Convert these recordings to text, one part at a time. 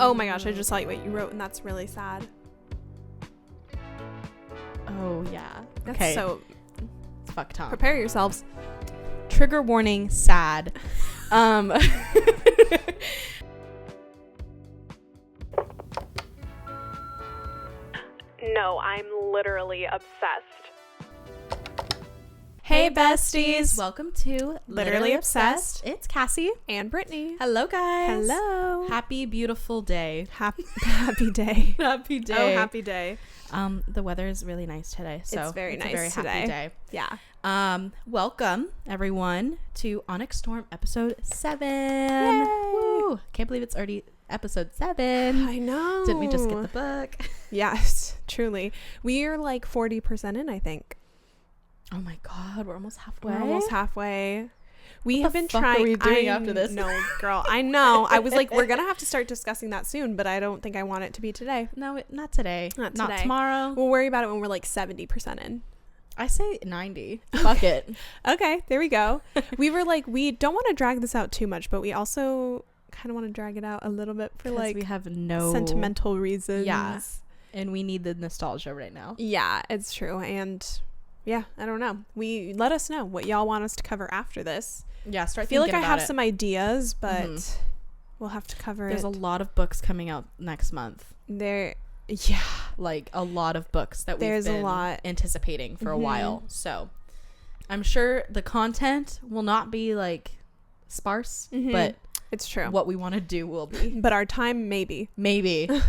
Oh my gosh, I just saw what you wrote, and that's really sad. Oh yeah. That's okay. so Fuck Tom. prepare yourselves. Trigger warning, sad. No, I'm literally obsessed. Hey besties, welcome to Literally Obsessed. It's Cassie And Brittany. Hello guys. Hello. Happy beautiful day. Happy day. Happy day. Oh, happy day. The weather is really nice today, so It's very nice a very today. happy day. Yeah. Welcome everyone to Onyx Storm episode 7. Yay. Woo! Can't believe it's already episode 7. I know. Didn't we just get the book? Yes, truly. We are like 40% in, I think. Oh my god, we're almost halfway. We're almost halfway. We What have the been fuck trying. are we doing after this? No, girl. I know. I was like, we're gonna have to start discussing that soon, but I don't think I want it to be today. No, not today. Not Not today. tomorrow. We'll worry about it when we're like 70% in. I say 90. Fuck it. Okay, there we go. We were like, we don't want to drag this out too much, but we also kind of want to drag it out a little bit for like we have no sentimental reasons. Yeah. And we need the nostalgia right now. Yeah, it's true. And yeah, I don't know. Let us know what y'all want us to cover after this. Yeah, I feel like I have some ideas, but we'll have to cover There's it. a lot of books coming out next month. Yeah, Like a lot of books that there's we've been a lot anticipating for a while. So I'm sure the content will not be like sparse, but it's true. what we want to do will be. But our time, maybe.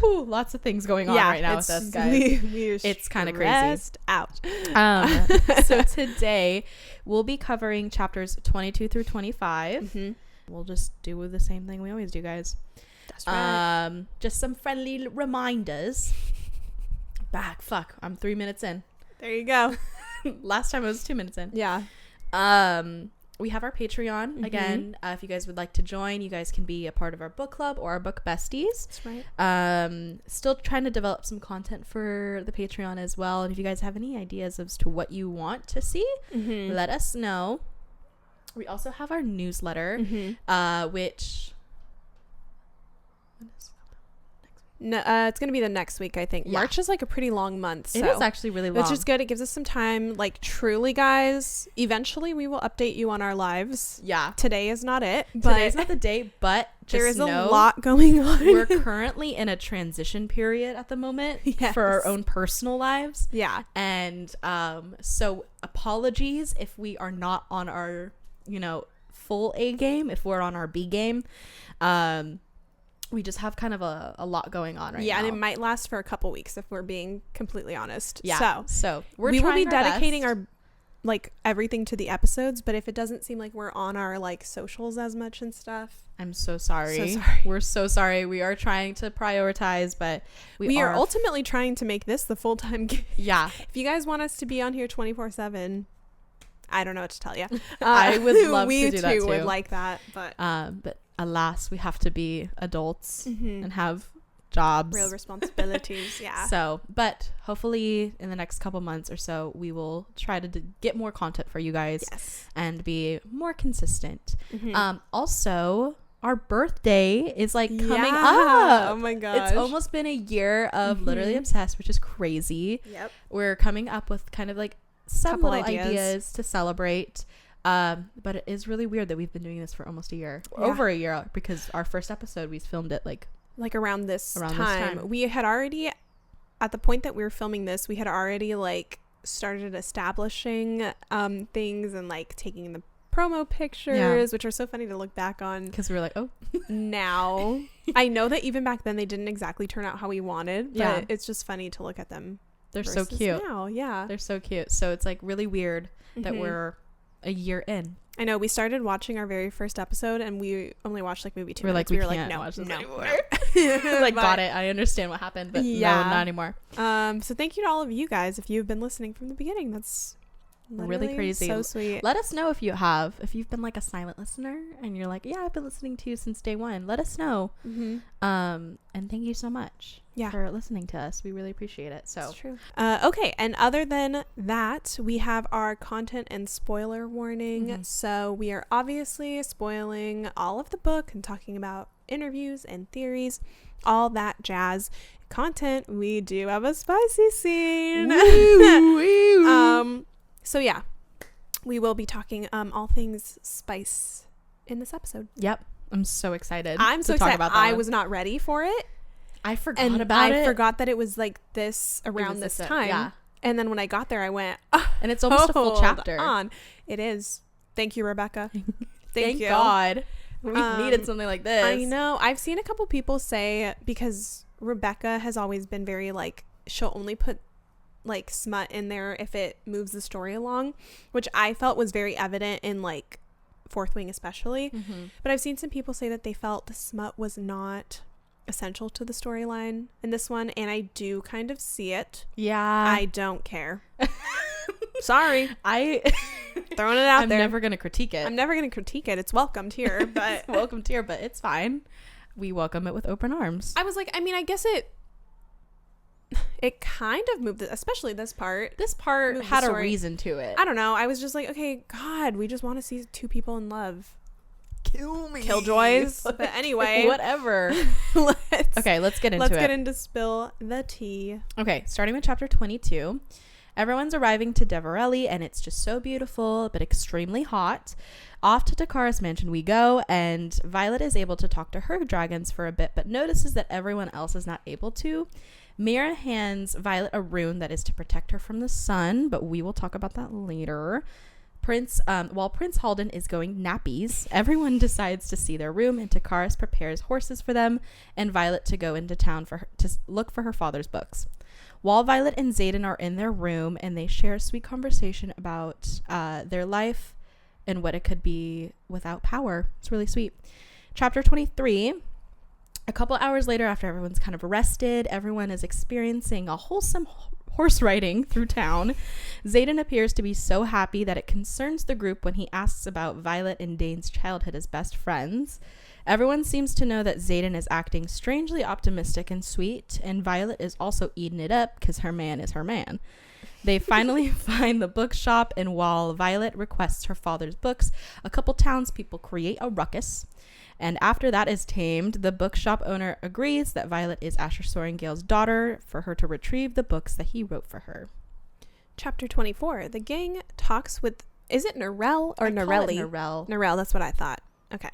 Ooh, lots of things going on right now with us, guys. It's kind of crazy. Out. So today we'll be covering chapters 22 through 25. We'll just do the same thing we always do, guys. That's right. Just some friendly reminders. Fuck, I'm 3 minutes in. There you go. Last time I was 2 minutes in. Yeah. We have our Patreon again. If you guys would like to join, you guys can be a part of our book club or our book besties. That's right. Still trying to develop some content for the Patreon as well. And if you guys have any ideas as to what you want to see, let us know. We also have our newsletter, which No, it's gonna be the next week, I think. Yeah. March is like a pretty long month. So it is actually really long. which is good. It gives us some time. Like, truly, guys, eventually we will update you on our lives. Yeah. Today is not it. But Today's not the day, but just there is know a lot going on. we're currently in a transition period at the moment for our own personal lives. Yeah. And so apologies if we are not on our, full A game, if we're on our B game. We just have kind of a lot going on right now. Yeah, and it might last for a couple weeks if we're being completely honest. Yeah. So we will be dedicating best. our like everything to the episodes, but if it doesn't seem like we're on our like socials as much and stuff, I'm so sorry. We're so sorry. We are trying to prioritize, but we are ultimately trying to make this the full-time gig. Yeah. If you guys want us to be on here 24/7, I don't know what to tell you. I would love to do that too. We would like that, but alas, we have to be adults and have jobs, real responsibilities. Yeah. So, but hopefully in the next couple months or so, we will try to get more content for you guys and be more consistent. Also, our birthday is like coming up. Oh my gosh. It's almost been a year of Literally Obsessed, which is crazy. Yep. We're coming up with kind of like some little ideas to celebrate. But it is really weird that we've been doing this for almost a year, over a year, because our first episode we filmed it like around this time. We had already, at the point that we were filming this, we had already like started establishing things and like taking the promo pictures, which are so funny to look back on because we were like, oh, now I know that even back then they didn't exactly turn out how we wanted, but it's just funny to look at them. They're so cute now. They're so cute. So it's like really weird that we're a year in. I know. We started watching our very first episode and we only watched like maybe 2 minutes. We were like, no, watch this anymore. Like, got it. I understand what happened, but no, not anymore. So thank you to all of you guys if you've been listening from the beginning. That's really crazy. So sweet. Let us know if you've been like a silent listener and you're like, yeah, I've been listening to you since day one. Let us know. And thank you so much for listening to us. We really appreciate it. So that's true. Okay, and other than that, we have our content and spoiler warning. So we are obviously spoiling all of the book and talking about interviews and theories, all that jazz content. We do have a spicy scene. So yeah, we will be talking all things spice in this episode. Yep. I'm so excited. I'm so excited. I was not ready for it. I forgot about it. I forgot that it was like this around this time. Yeah. And then when I got there, I went, and it's almost a full chapter. It is. Thank you, Rebecca. Thank you. God. We needed something like this. I know. I've seen a couple people say, because Rebecca has always been very like, she'll only put like smut in there if it moves the story along, which I felt was very evident in like Fourth Wing especially. But I've seen some people say that they felt the smut was not essential to the storyline in this one, and I do kind of see it. Yeah. I don't care. Sorry. Throwing it out I'm there. I'm never going to critique it. It's welcomed here, but it's welcomed here, but it's fine. We welcome it with open arms. I was like, I mean, I guess it kind of moved, especially this part. This part had a reason to it. I don't know. I was just like, okay, God, we just want to see two people in love. Kill me. Killjoys. But anyway. Whatever. Let's get into it. Let's get into Spill the Tea. Okay, starting with chapter 22. Everyone's arriving to Deverelli, and it's just so beautiful, but extremely hot. Off to Takara's mansion we go, and Violet is able to talk to her dragons for a bit, but notices that everyone else is not able to. Mira hands Violet a rune that is to protect her from the sun, but we will talk about that later. While Prince Halden is going nappies, everyone decides to see their room, and Takaris prepares horses for them and Violet to go into town to look for her father's books. While Violet and Xaden are in their room, and they share a sweet conversation about their life and what it could be without power. It's really sweet. Chapter 23. A couple hours later, after everyone's kind of rested, everyone is experiencing a wholesome horse riding through town. Xaden appears to be so happy that it concerns the group when he asks about Violet and Dane's childhood as best friends. Everyone seems to know that Xaden is acting strangely optimistic and sweet, and Violet is also eating it up because her man is her man. They finally find the bookshop, and while Violet requests her father's books, a couple townspeople create a ruckus. And after that is tamed, the bookshop owner agrees that Violet is Asher Sorengale's daughter for her to retrieve the books that he wrote for her. Chapter 24. The gang talks with... Is it Narelle or Narelli? Narelle, that's what I thought. Okay.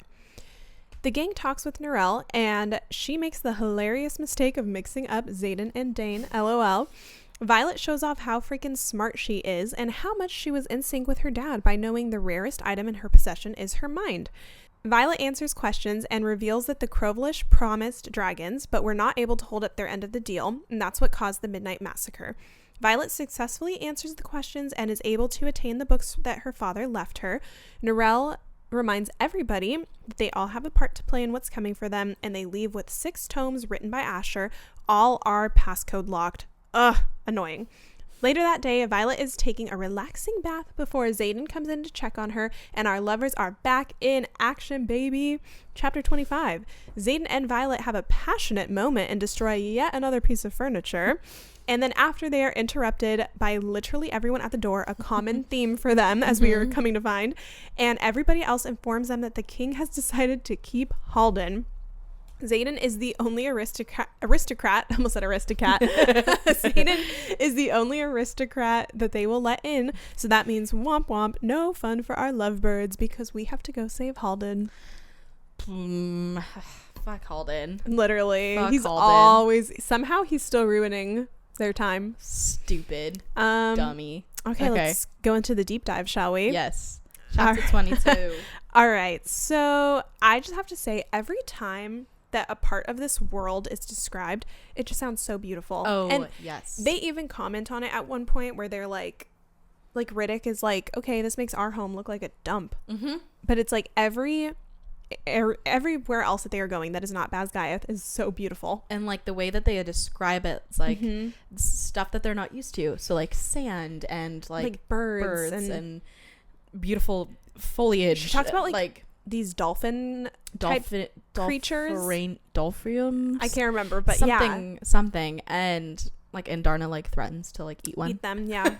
The gang talks with Narelle, and she makes the hilarious mistake of mixing up Xaden and Dane, LOL. Violet shows off how freaking smart she is and how much she was in sync with her dad by knowing the rarest item in her possession is her mind. Violet answers questions and reveals that the Crovelish promised dragons, but were not able to hold up their end of the deal, and that's what caused the Midnight Massacre. Violet successfully answers the questions and is able to attain the books that her father left her. Narelle reminds everybody that they all have a part to play in what's coming for them, and they leave with 6 tomes written by Asher. All are passcode locked. Ugh, annoying. Later that day, Violet is taking a relaxing bath before Xaden comes in to check on her, and our lovers are back in action, baby. Chapter 25. Xaden and Violet have a passionate moment and destroy yet another piece of furniture. And then after they are interrupted by literally everyone at the door, a common theme for them, as we are coming to find, and everybody else informs them that the king has decided to keep Halden. Xaden is the only aristocrat, almost said aristocrat. Xaden is the only aristocrat that they will let in. So that means womp womp, no fun for our lovebirds because we have to go save Halden. Fuck Halden. Literally. Fuck he's Halden. Always, somehow he's still ruining their time. Stupid. Dummy. Okay, let's go into the deep dive, shall we? Yes. Chapter 22. All right. So I just have to say, every time that a part of this world is described, it just sounds so beautiful. Oh, and yes. They even comment on it at one point where they're like Riddick is like, okay, this makes our home look like a dump. But it's like everywhere else that they are going that is not Basgiath is so beautiful. And like the way that they describe it, it's like stuff that they're not used to. So like sand and like birds and beautiful foliage. She talks about like these dolphin creatures. Dolphiniums? I can't remember, but something. And like Andarna like threatens to like eat them, yeah.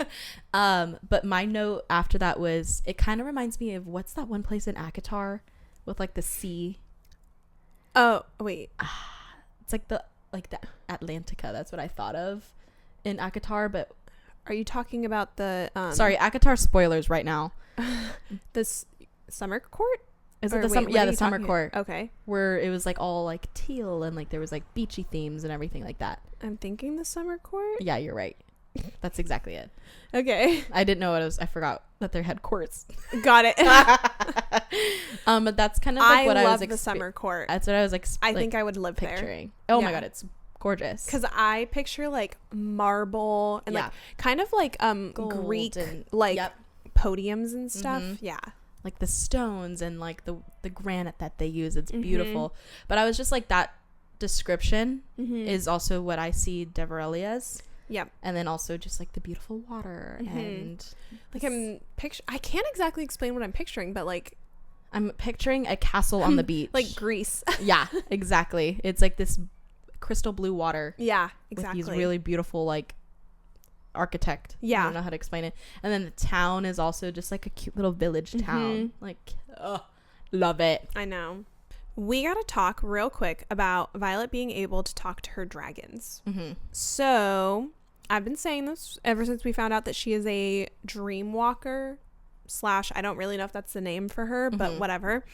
But my note after that was, it kind of reminds me of, what's that one place in Akatar with like the sea? Oh, wait. It's like the Atlantica. That's what I thought of in ACOTAR, but are you talking about the sorry, ACOTAR spoilers right now. This summer court? Is it the summer? Yeah, the summer court. Okay. Where it was like all like teal and like there was like beachy themes and everything like that. I'm thinking the summer court. Yeah, you're right. That's exactly it. Okay. I didn't know what it was. I forgot that they had courts. Got it. But that's kind of like what I was the summer court. That's what I was I think I would live picturing. there. Oh my god, it's gorgeous. Because I picture like marble and like kind of like gold Greek and, like podiums and stuff. Mm-hmm. Yeah. Like the stones and like the granite that they use. It's beautiful. But I was just like, that description is also what I see Deverelli as. Yeah. And then also just like the beautiful water and like I can't exactly explain what I'm picturing, but like I'm picturing a castle on the beach. Like Greece. Yeah, exactly. It's like this crystal blue water. Yeah, exactly. With these really beautiful like architect. Yeah. I don't know how to explain it. And then the town is also just like a cute little village town. Like, love it. I know. We got to talk real quick about Violet being able to talk to her dragons. So I've been saying this ever since we found out that she is a dream walker / I don't really know if that's the name for her, but whatever.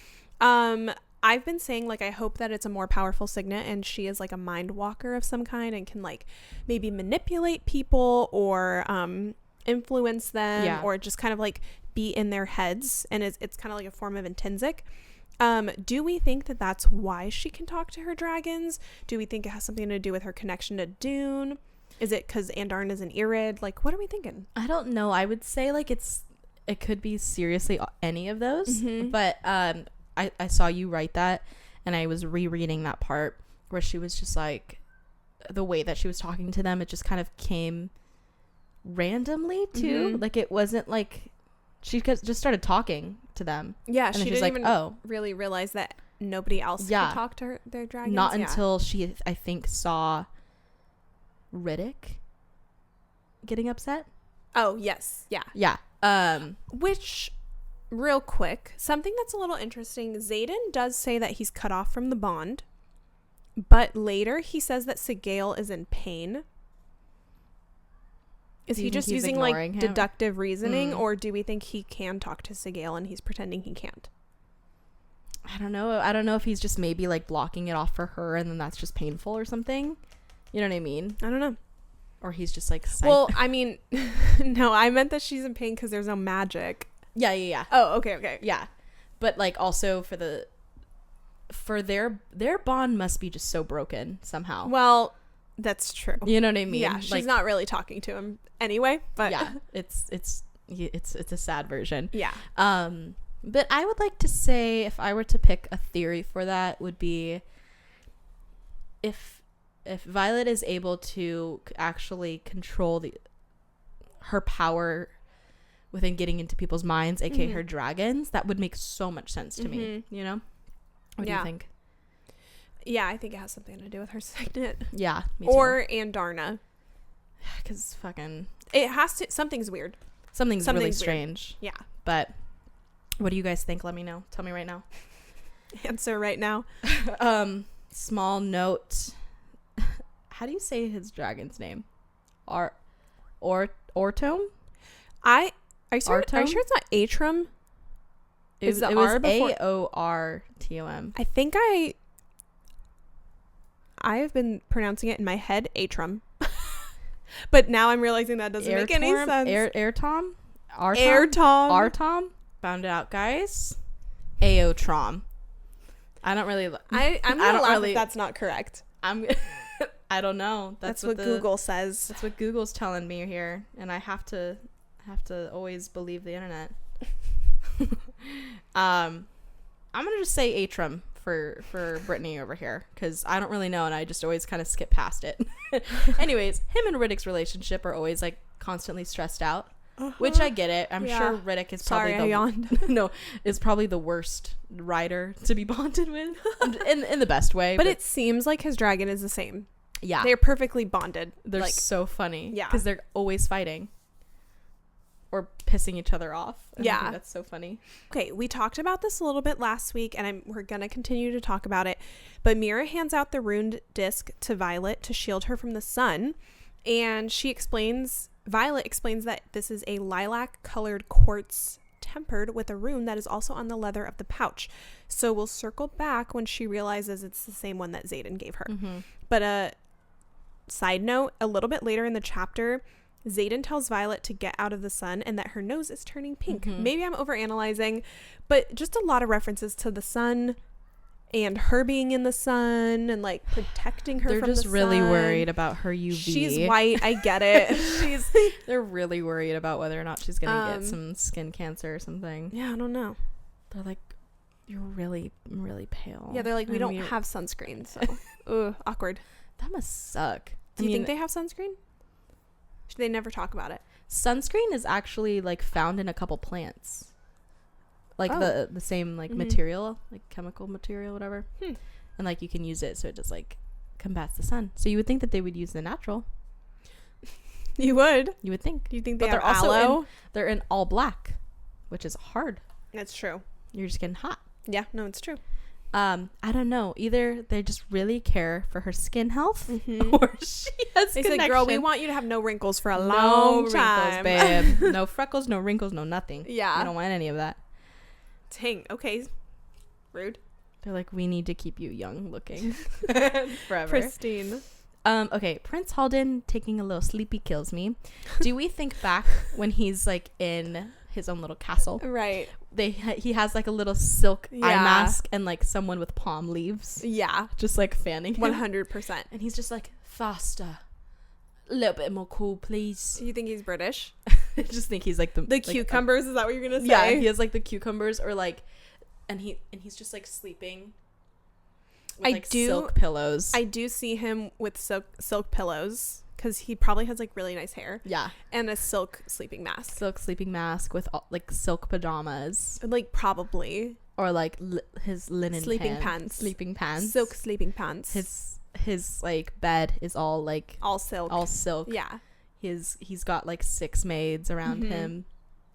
I've been saying like I hope that it's a more powerful signet and she is like a mind walker of some kind and can like maybe manipulate people or influence them or just kind of like be in their heads, and it's kind of like a form of intrinsic. Do we think that that's why she can talk to her dragons? Do we think it has something to do with her connection to Dune? Is it because Andarn is an Irid? Like, what are we thinking? I don't know. I would say like it could be seriously any of those, but I saw you write that, and I was rereading that part where she was just like, the way that she was talking to them, it just kind of came randomly too. Like it wasn't like she just started talking to them. Yeah, she didn't even really realize that nobody else could talk to their dragons. Not until she, I think, saw Riddick getting upset. Oh, yes. Yeah. Yeah. Which, real quick, something that's a little interesting, Xaden does say that he's cut off from the bond, but later he says that Sigale is in pain. Is he just using like deductive reasoning, or do we think he can talk to Sigale and he's pretending he can't? I don't know. I don't know if he's just maybe like blocking it off for her and then that's just painful or something. You know what I mean? I don't know. Or he's just like... Well, I mean, no, I meant that she's in pain because there's no magic. Yeah. Oh, okay. Yeah. But like also for their bond must be just so broken somehow. Well, that's true. You know what I mean? Yeah, she's not really talking to him anyway, but yeah, it's a sad version. Yeah. But I would like to say, if I were to pick a theory for that, would be if Violet is able to actually control her power within getting into people's minds, aka her dragons, that would make so much sense to me. You know? What do you think? Yeah, I think it has something to do with her signet. Yeah, me too. Or Andarna. Because fucking... It has to... Something's weird. Something's really strange. Yeah. But what do you guys think? Let me know. Tell me right now. Answer right now. Small note. How do you say his dragon's name? Ortome? Are you sure it's not Atrum? It was Aortom. I think I have been pronouncing it in my head Atrum. But now I'm realizing that doesn't make any sense. Airtom? Artom? Found it out, guys. Aotrom. I don't really... I'm gonna laugh if that's not correct. I don't know. That's what Google says. That's what Google's telling me here, and I have to always believe the internet. I'm gonna just say Atrum for Brittany over here, because I don't really know, and I just always kind of skip past it. Anyways, him and Riddick's relationship are always like constantly stressed out, which I get it. I'm sure Riddick is probably is probably the worst rider to be bonded with in the best way. But it seems like his dragon is the same. Yeah, they're perfectly bonded. They're so funny. Yeah, because they're always fighting. or pissing each other off. And I think that's so funny. Okay, we talked about this a little bit last week, and we're gonna continue to talk about it. But Mira hands out the runed disc to Violet to shield her from the sun, and Violet explains that this is a lilac-colored quartz tempered with a rune that is also on the leather of the pouch. So we'll circle back when she realizes it's the same one that Xaden gave her. But side note, a little bit later in the chapter, Xaden tells Violet to get out of the sun and that her nose is turning pink. Maybe I'm overanalyzing, but just a lot of references to the sun and her being in the sun and like protecting her from the sun. They're just really worried about her UV. She's white, I get it. They're really worried about whether or not she's gonna get some skin cancer or something. Yeah, I don't know. They're like, you're really, really pale. Yeah, they're like, we don't have sunscreen, so awkward. That must suck. Do you think they have sunscreen? They never talk about it. Sunscreen is actually like found in a couple plants. Like the same like material, like chemical material, whatever. And like you can use it so it just like combats the sun. So you would think that they would use the natural. You would think. Do you think they have aloe? They're in all black, which is hard. That's true. You're just getting hot. Yeah, no, it's true. I don't know. Either they just really care for her skin health, or she has They connection. said, "Girl, we want you to have no wrinkles for a long time, babe. No freckles, no wrinkles, no nothing. Yeah, I don't want any of that." Dang. Okay. Rude. They're like, we need to keep you young looking forever, pristine. Okay, Prince Halden taking a little sleepy kills me. Do we think back when he's like in his own little castle? Right. He has like a little silk eye mask and like someone with palm leaves. Yeah. Just like fanning him. 100%. And he's just like, faster. A little bit more cool, please. You think he's British? I just think he's like the cucumbers. Is that what you're gonna say? Yeah, he has like the cucumbers, or like, and he's just like sleeping with silk pillows. I do see him with silk pillows because he probably has like really nice hair. Yeah, and a silk sleeping mask. Silk sleeping mask with like silk pajamas. Like probably, or like his linen sleeping pants. Silk sleeping pants. His like bed is all silk. Yeah. He's got like 6 maids around him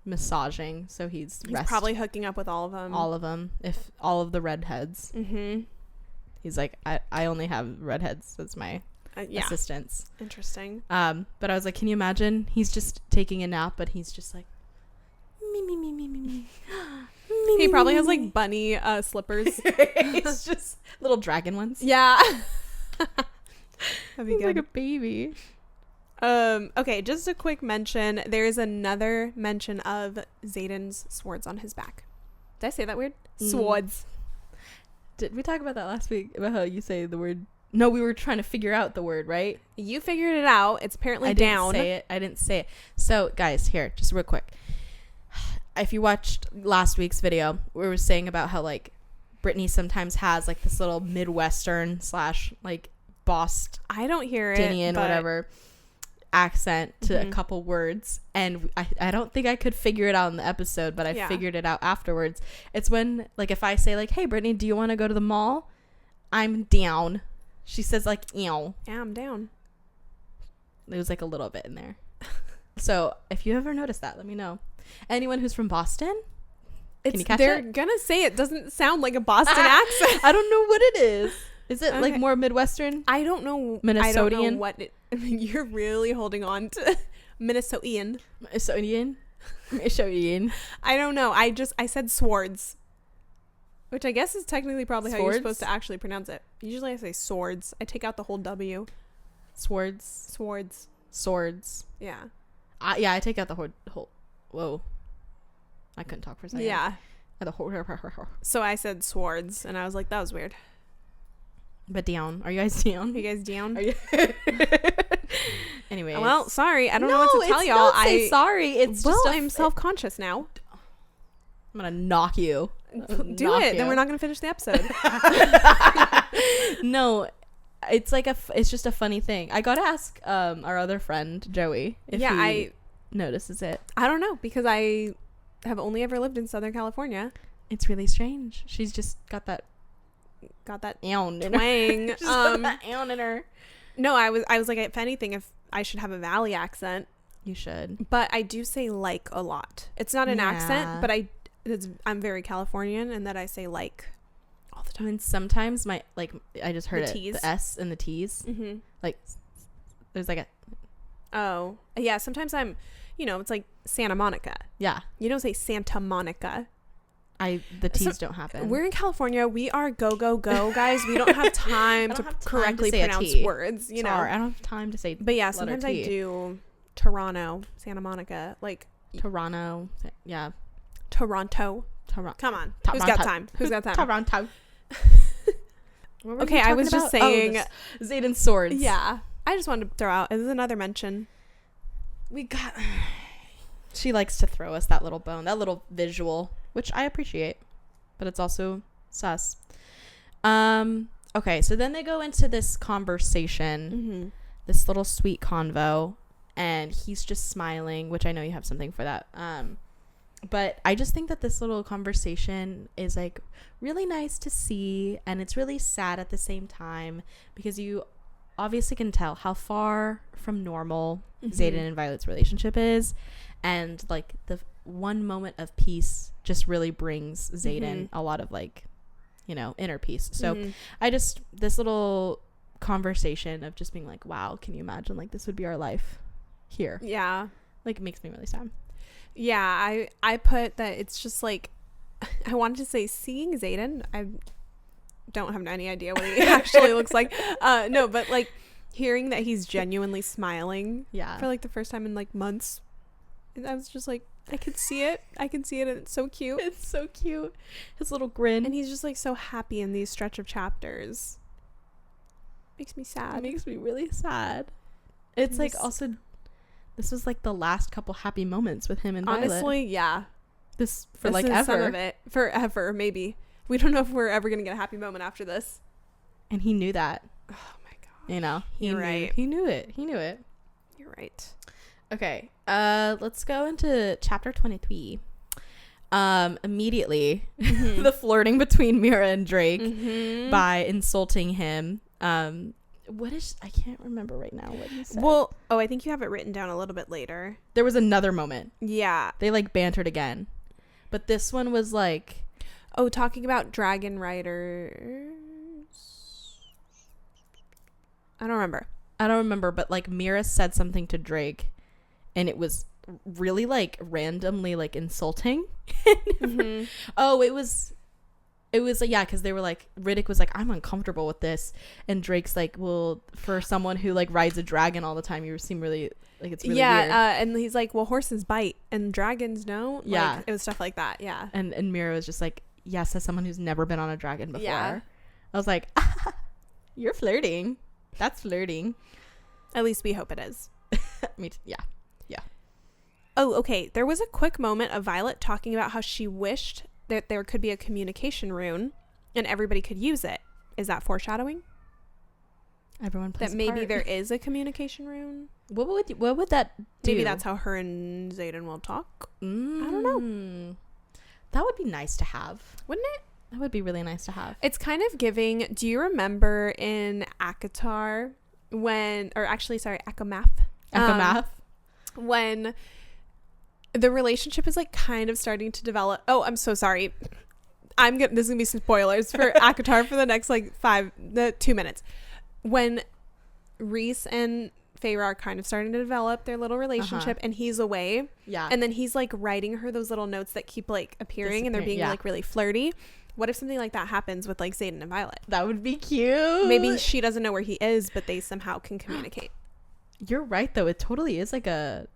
massaging, so he's probably hooking up with all of them, if all of the redheads. He's like, I only have redheads as my assistants. Interesting. But I was like, can you imagine he's just taking a nap, but he's just like me. He probably has like bunny slippers. It's just little dragon ones. Yeah. That'd be good. Like a baby. Okay, just a quick mention. There's another mention of Xaden's swords on his back. Did I say that weird? Swords. Did we talk about that last week? About how you say the word? No, we were trying to figure out the word, right? You figured it out. It's apparently down. I didn't say it. So, guys, here, just real quick. If you watched last week's video, we were saying about how, like, Brittany sometimes has, like, this little Midwestern / like, Boston. I don't hear it. Whatever. Accent to a couple words, and I don't think I could figure it out in the episode, but I figured it out afterwards. It's when, like, if I say like, hey Brittany, do you want to go to the mall? I'm down. She says like, ew. Yeah, I'm down. There was like a little bit in there. So if you ever notice that, let me know. Anyone who's from Boston, can you catch they're it? Gonna say it doesn't sound like a Boston accent. I don't know what it is. Is it like more Midwestern? I don't know. Minnesotian? I don't know what it, you're really holding on to. Minnesotian. I don't know. I said swords, which I guess is technically probably how you're supposed to actually pronounce it. Usually I say swords. I take out the whole W. Swords. Yeah. I take out the whole. Whoa. I couldn't talk for a second. Yeah. So I said swords, and I was like, that was weird. But down. Are you guys down? Are you guys down? Are you? Anyways. Well, sorry. I don't know what to tell y'all. Don't say sorry. It's just I'm self-conscious now. I'm gonna knock you. Do it. Then we're not gonna finish the episode. No, it's like it's just a funny thing. I gotta ask our other friend Joey if he notices it. I don't know, because I have only ever lived in Southern California. It's really strange. She's just got that twang. She's got that in her. No, I was like, if anything, if I should have a Valley accent, You should. But I do say like a lot. It's not an accent, but I'm very Californian in that I say like all the time. And sometimes I just heard the the S and the T's. Mm-hmm. Like there's like a. Oh yeah. Sometimes I'm, it's like Santa Monica. Yeah. You don't say Santa Monica. The T's don't happen. We're in California. We are go guys. We don't have time to correctly pronounce words. Sorry, I don't have time to say. But yeah, sometimes I do Toronto, Santa Monica, like Toronto. Yeah. Toronto. Come on. Who's got time? Toronto. Okay, I was just saying Zayden's swords. Yeah. I just wanted to throw out as another mention. She likes to throw us that little bone, that little visual, which I appreciate, but it's also sus. Okay, so then they go into this conversation, this little sweet convo, and he's just smiling, which I know you have something for that. But I just think that this little conversation is like really nice to see, and it's really sad at the same time because you obviously can tell how far from normal Zayden and Violet's relationship is, and like the one moment of peace just really brings Zayden a lot of like, inner peace. So this little conversation of just being like, wow, can you imagine like this would be our life here? Yeah. Like it makes me really sad. Yeah, I put that it's just like, I wanted to say seeing Zayden. I don't have any idea what he actually looks like. No, but like hearing that he's genuinely smiling for like the first time in like months. I was just like, I could see it. And it's so cute. It's so cute. His little grin. And he's just like so happy in these stretch of chapters. Makes me sad. It makes me really sad. It's like also, this was like the last couple happy moments with him and Violet. Honestly, yeah. This like ever. Some of it. Forever, maybe. We don't know if we're ever going to get a happy moment after this. And he knew that. Oh my God. You're right. He knew it. You're right. Okay. Let's go into chapter 23. Immediately, the flirting between Mira and Drake by insulting him. I can't remember right now what he said. Well, I think you have it written down a little bit later. There was another moment. Yeah. They like bantered again. But this one was like, talking about dragon riders. I don't remember, but like Mira said something to Drake and it was really like randomly like insulting. It was like, yeah, because they were like, Riddick was like, I'm uncomfortable with this, and Drake's like, well, for someone who like rides a dragon all the time, you seem really like it's really weird. And he's like, well, horses bite and dragons don't. Yeah, like, it was stuff like that. Yeah, and Mira was just like, yes, as someone who's never been on a dragon before. Yeah. I was like, you're flirting. That's flirting. At least we hope it is. Me too. Yeah. Oh, okay. There was a quick moment of Violet talking about how she wished that there could be a communication rune and everybody could use it. Is that foreshadowing? Everyone plays that maybe there is a communication rune? What would that do? Maybe that's how her and Zayden will talk. I don't know. That would be nice to have. Wouldn't it? That would be really nice to have. It's kind of giving. Do you remember in Akatar Akamath? When the relationship is like kind of starting to develop. Oh, I'm so sorry. This is gonna be some spoilers for Akatar for the next like 2 minutes. When Reese and Feyre are kind of starting to develop their little relationship and he's away. Yeah. And then he's like writing her those little notes that keep like appearing and they're being like really flirty. What if something like that happens with like Zayden and Violet? That would be cute. Maybe she doesn't know where he is, but they somehow can communicate. You're right, though. It totally is like a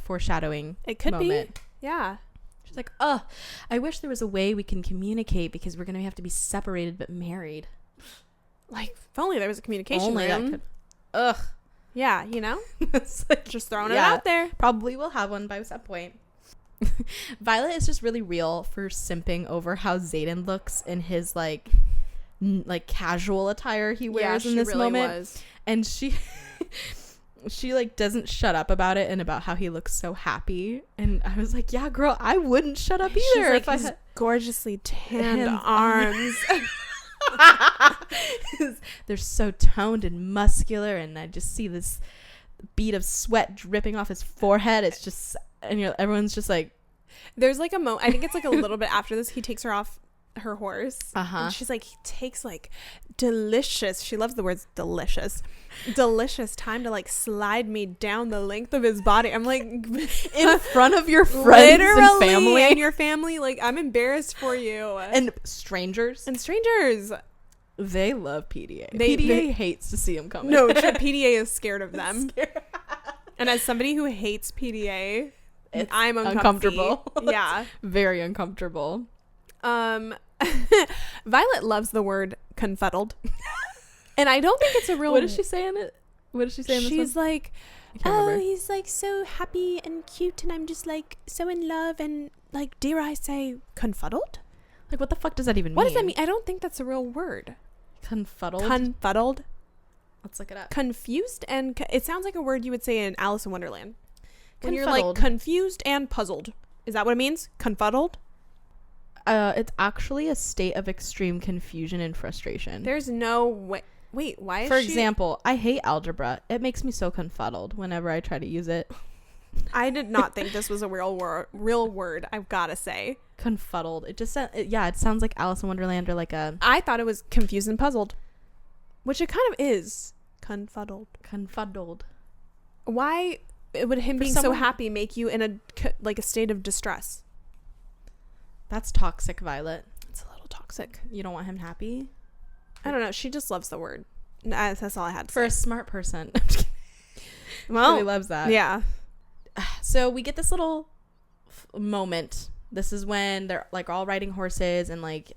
foreshadowing. It could moment. Be. Yeah. She's like, I wish there was a way we can communicate because we're going to have to be separated but married. Like, if only there was a communication room. Yeah, it's like, just throwing it out there. Probably will have one by some point. Violet is just really real for simping over how Zayden looks in his like casual attire he wears in this really moment. Was. And she like doesn't shut up about it and about how he looks so happy. And I was like, yeah, girl, I wouldn't shut up either. She's like, if I had gorgeously tanned arms. They're so toned and muscular, and I just see this bead of sweat dripping off his forehead. It's just, and everyone's just like, there's like a moment, I think it's like a little bit after this, he takes her off her horse, and she's like, he takes like delicious, she loves the words delicious time to like slide me down the length of his body. I'm like, in front of your friends and family, and your family, like, I'm embarrassed for you, and strangers they love PDA. PDA hates to see him coming. No, PDA is scared of them. And as somebody who hates PDA, I'm uncomfortable. Yeah. Very uncomfortable. Violet loves the word confuddled. And I don't think it's a real... What does she say in it? What does she say in this one? She's like, oh, he's like so happy and cute, and I'm just like so in love, and like, dare I say confuddled? Like, what the fuck does that even mean? What does that mean? I don't think that's a real word. Confuddled. Let's look it up. Confused, and it sounds like a word you would say in Alice in Wonderland. When you're like confused and puzzled. Is that what it means? Confuddled? It's actually a state of extreme confusion and frustration. There's no way. Wait, why is For example, I hate algebra. It makes me so confuddled whenever I try to use it. I did not think this was a real word, I've got to say. Confuddled. It just it sounds like Alice in Wonderland, or like a... I thought it was confused and puzzled, which it kind of is. Confuddled. Why would him being so happy make you in a state of distress? That's toxic, Violet. It's a little toxic. You don't want him happy? I don't know. She just loves the word. That's all I had to say. For a smart person. I'm just kidding. Well, she loves that. Yeah. So we get this little moment. This is when they're like all riding horses, and like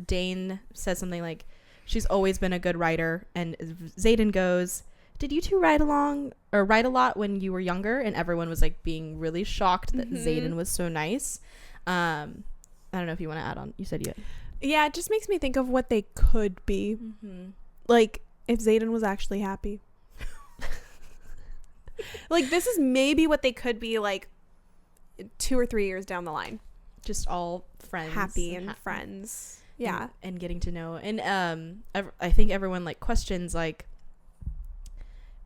Dane says something like, she's always been a good rider, and Xaden goes, did you two ride a lot when you were younger? And everyone was like being really shocked that Xaden was so nice. I don't know if you want to add on. You said you had. Yeah, it just makes me think of what they could be. Like if Xaden was actually happy. Like, this is maybe what they could be like 2 or 3 years down the line. Just all friends. Happy and friends. Yeah. And getting to know. And I think everyone like questions like,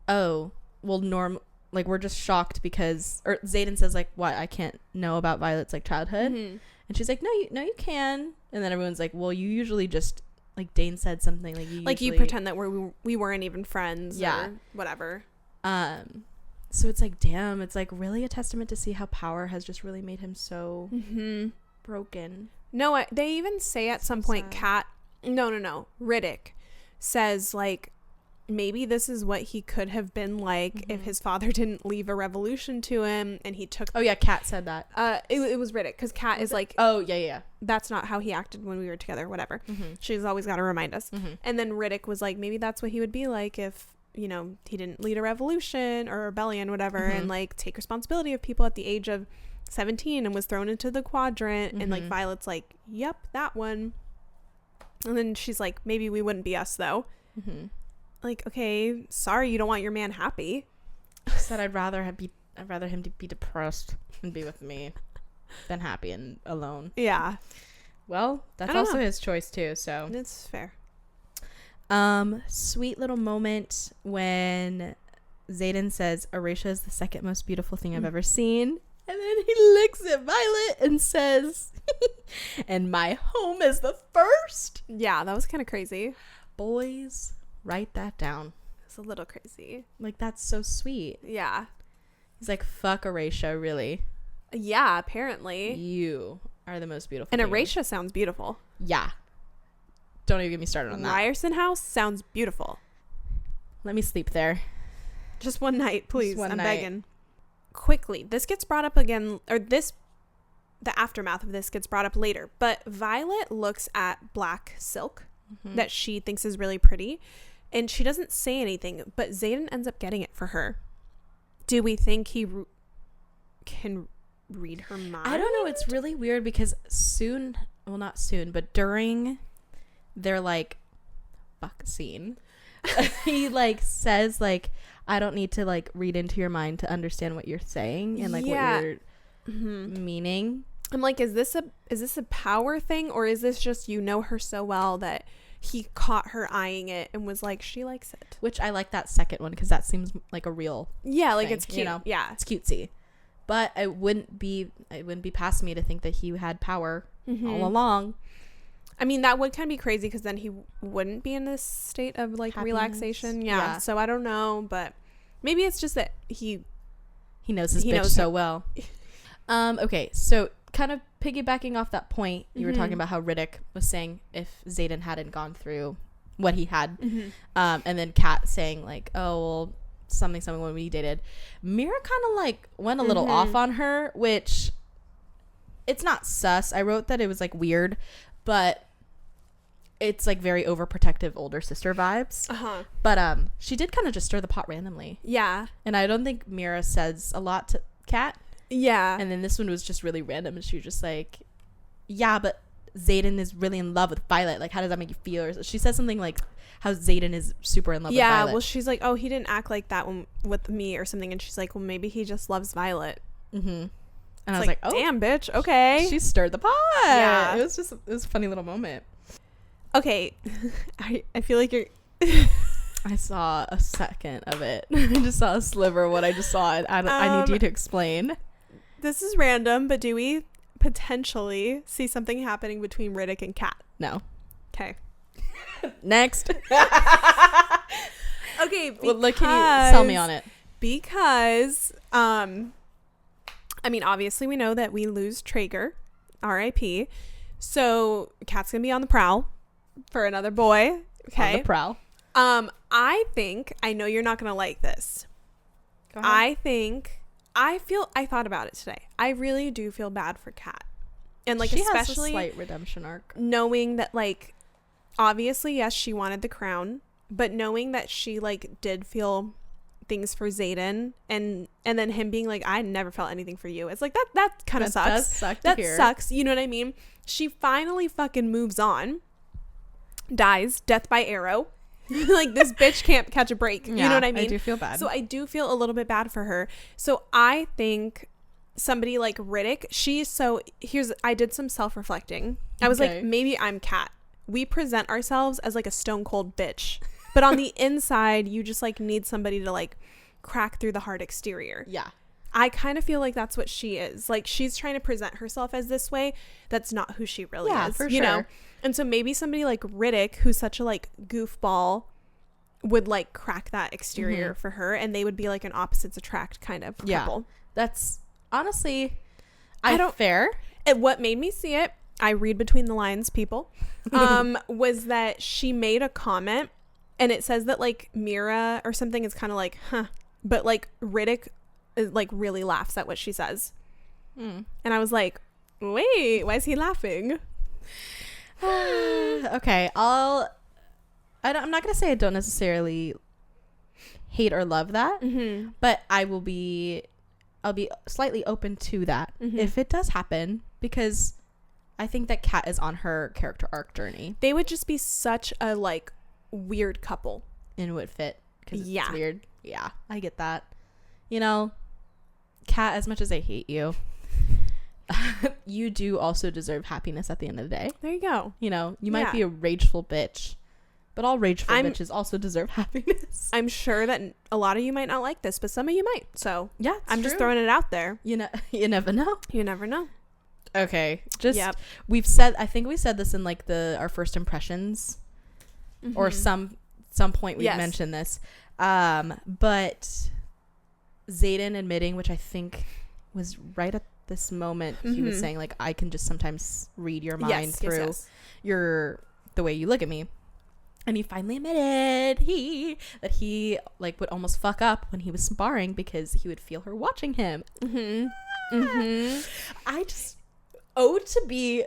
oh, well, like, we're just shocked because, or Xaden says like, what, I can't know about Violet's like childhood. And she's like, no, you can. And then everyone's like, well, you usually just, like, Dane said something like you pretend that we weren't even friends. Yeah. Or whatever. So it's like, damn, it's like really a testament to see how power has just really made him so broken. No, they even say at some point, Riddick says like, maybe this is what he could have been like if his father didn't leave a revolution to him, and he took... Oh yeah, Kat said that. It was Riddick, because Kat is like... Oh yeah. That's not how he acted when we were together, whatever. She's always got to remind us. And then Riddick was like, maybe that's what he would be like if, you know, he didn't lead a revolution or a rebellion, whatever, and like take responsibility of people at the age of 17 and was thrown into the quadrant. And like Violet's like, yep, that one. And then she's like, maybe we wouldn't be us though. Like, okay, sorry you don't want your man happy. I said I'd rather him to be depressed and be with me than happy and alone. Yeah. Well, that's also his choice too, so it's fair. Sweet little moment when Xaden says Arisha is the second most beautiful thing I've ever seen. And then he looks at Violet and says, and my home is the first. Yeah, that was kind of crazy. Boys, write that down. It's a little crazy. Like, that's so sweet. Yeah. He's like, fuck Arisha, really? Yeah, apparently. You are the most beautiful. And Arisha sounds beautiful. Yeah. Don't even get me started on that. Ryerson House sounds beautiful. Let me sleep there. Just one night, please. I'm begging. Quickly, this gets brought up again, or the aftermath of this gets brought up later, but Violet looks at black silk that she thinks is really pretty, and she doesn't say anything, but Xaden ends up getting it for her. Do we think he can read her mind? I don't know. It's really weird because not soon, but during their like fuck scene, he like says like, I don't need to like read into your mind to understand what you're saying and like what you're meaning. I'm like, is this a power thing, or is this just, you know her so well that he caught her eyeing it and was like, she likes it. Which I like that second one because that seems like a real like thing, it's cute. Yeah, it's cutesy. But it wouldn't be past me to think that he had power all along. I mean, that would kind of be crazy because then he wouldn't be in this state of like happiness. Relaxation. Yeah. So I don't know, but maybe it's just that he knows his bitch so well. Okay, so kind of piggybacking off that point, you were talking about how Riddick was saying if Xaden hadn't gone through what he had, and then Kat saying like, oh, well, something when we dated. Mira kind of like went a little off on her, which it's not sus. I wrote that it was like weird, but it's like very overprotective older sister vibes. But she did kind of just stir the pot randomly. Yeah. And I don't think Mira says a lot to Kat. Yeah. And then this one was just really random, and she was just like, yeah, but Xaden is really in love with Violet. Like, how does that make you feel? Or she says something like how Xaden is super in love with Violet. Yeah, well, she's like, oh, he didn't act like that with me or something. And she's like, well, maybe he just loves Violet. And I was like, oh, damn, bitch. Okay. She stirred the pot. Yeah. It was a funny little moment. Okay. I feel like you're... I saw a second of it. I just saw a sliver of what I just saw. I need you to explain. This is random, but do we potentially see something happening between Riddick and Kat? No. Okay. Next. Okay. Well, can you sell me on it? Because, I mean, obviously we know that we lose Traeger, R.I.P. So Kat's gonna be on the prowl for another boy. Okay. On the prowl. I think, I know you're not gonna like this. Go ahead. I thought about it today. I really do feel bad for Kat. And like, she especially has a slight redemption arc. Knowing that, like, obviously, yes, she wanted the crown, but knowing that she like did feel things for Xaden, and then him being like, I never felt anything for you. It's like that kind of sucks. Does suck that to hear. Sucks. You know what I mean? She finally fucking moves on, dies, death by arrow. Like, this bitch can't catch a break. Yeah, you know what I mean? I do feel bad. So I do feel a little bit bad for her. So I think somebody like Riddick, I did some self-reflecting. I was like, maybe I'm Kat. We present ourselves as like a stone cold bitch, but on the inside, you just like need somebody to like crack through the hard exterior. Yeah. I kind of feel like that's what she is. Like, she's trying to present herself as this way. That's not who she really is. For you sure. know? And so maybe somebody like Riddick, who's such a like goofball, would like crack that exterior for her, and they would be like an opposites attract kind of couple. That's honestly, fair. And what made me see it, I read between the lines, people, was that she made a comment, and it says that like Mira or something is kind of like, huh, but like Riddick like really laughs at what she says. And I was like, wait, why is he laughing? Okay, I'm not gonna say I don't necessarily hate or love that, but I'll be slightly open to that if it does happen, because I think that Kat is on her character arc journey. They would just be such a like weird couple, and would fit because it's weird. Yeah, I get that. You know, Kat, as much as I hate you, you do also deserve happiness at the end of the day. There you go. You know, you might be a rageful bitch, but all rageful bitches also deserve happiness. I'm sure that a lot of you might not like this, but some of you might. So yeah, I'm just throwing it out there. You never know. You never know. Okay, I think we said this in like our first impressions, or some point we mentioned this, but Xaden admitting, which I think was right at this moment, he was saying like, I can just sometimes read your mind through the way you look at me. And he finally admitted that he like would almost fuck up when he was sparring because he would feel her watching him. I just to be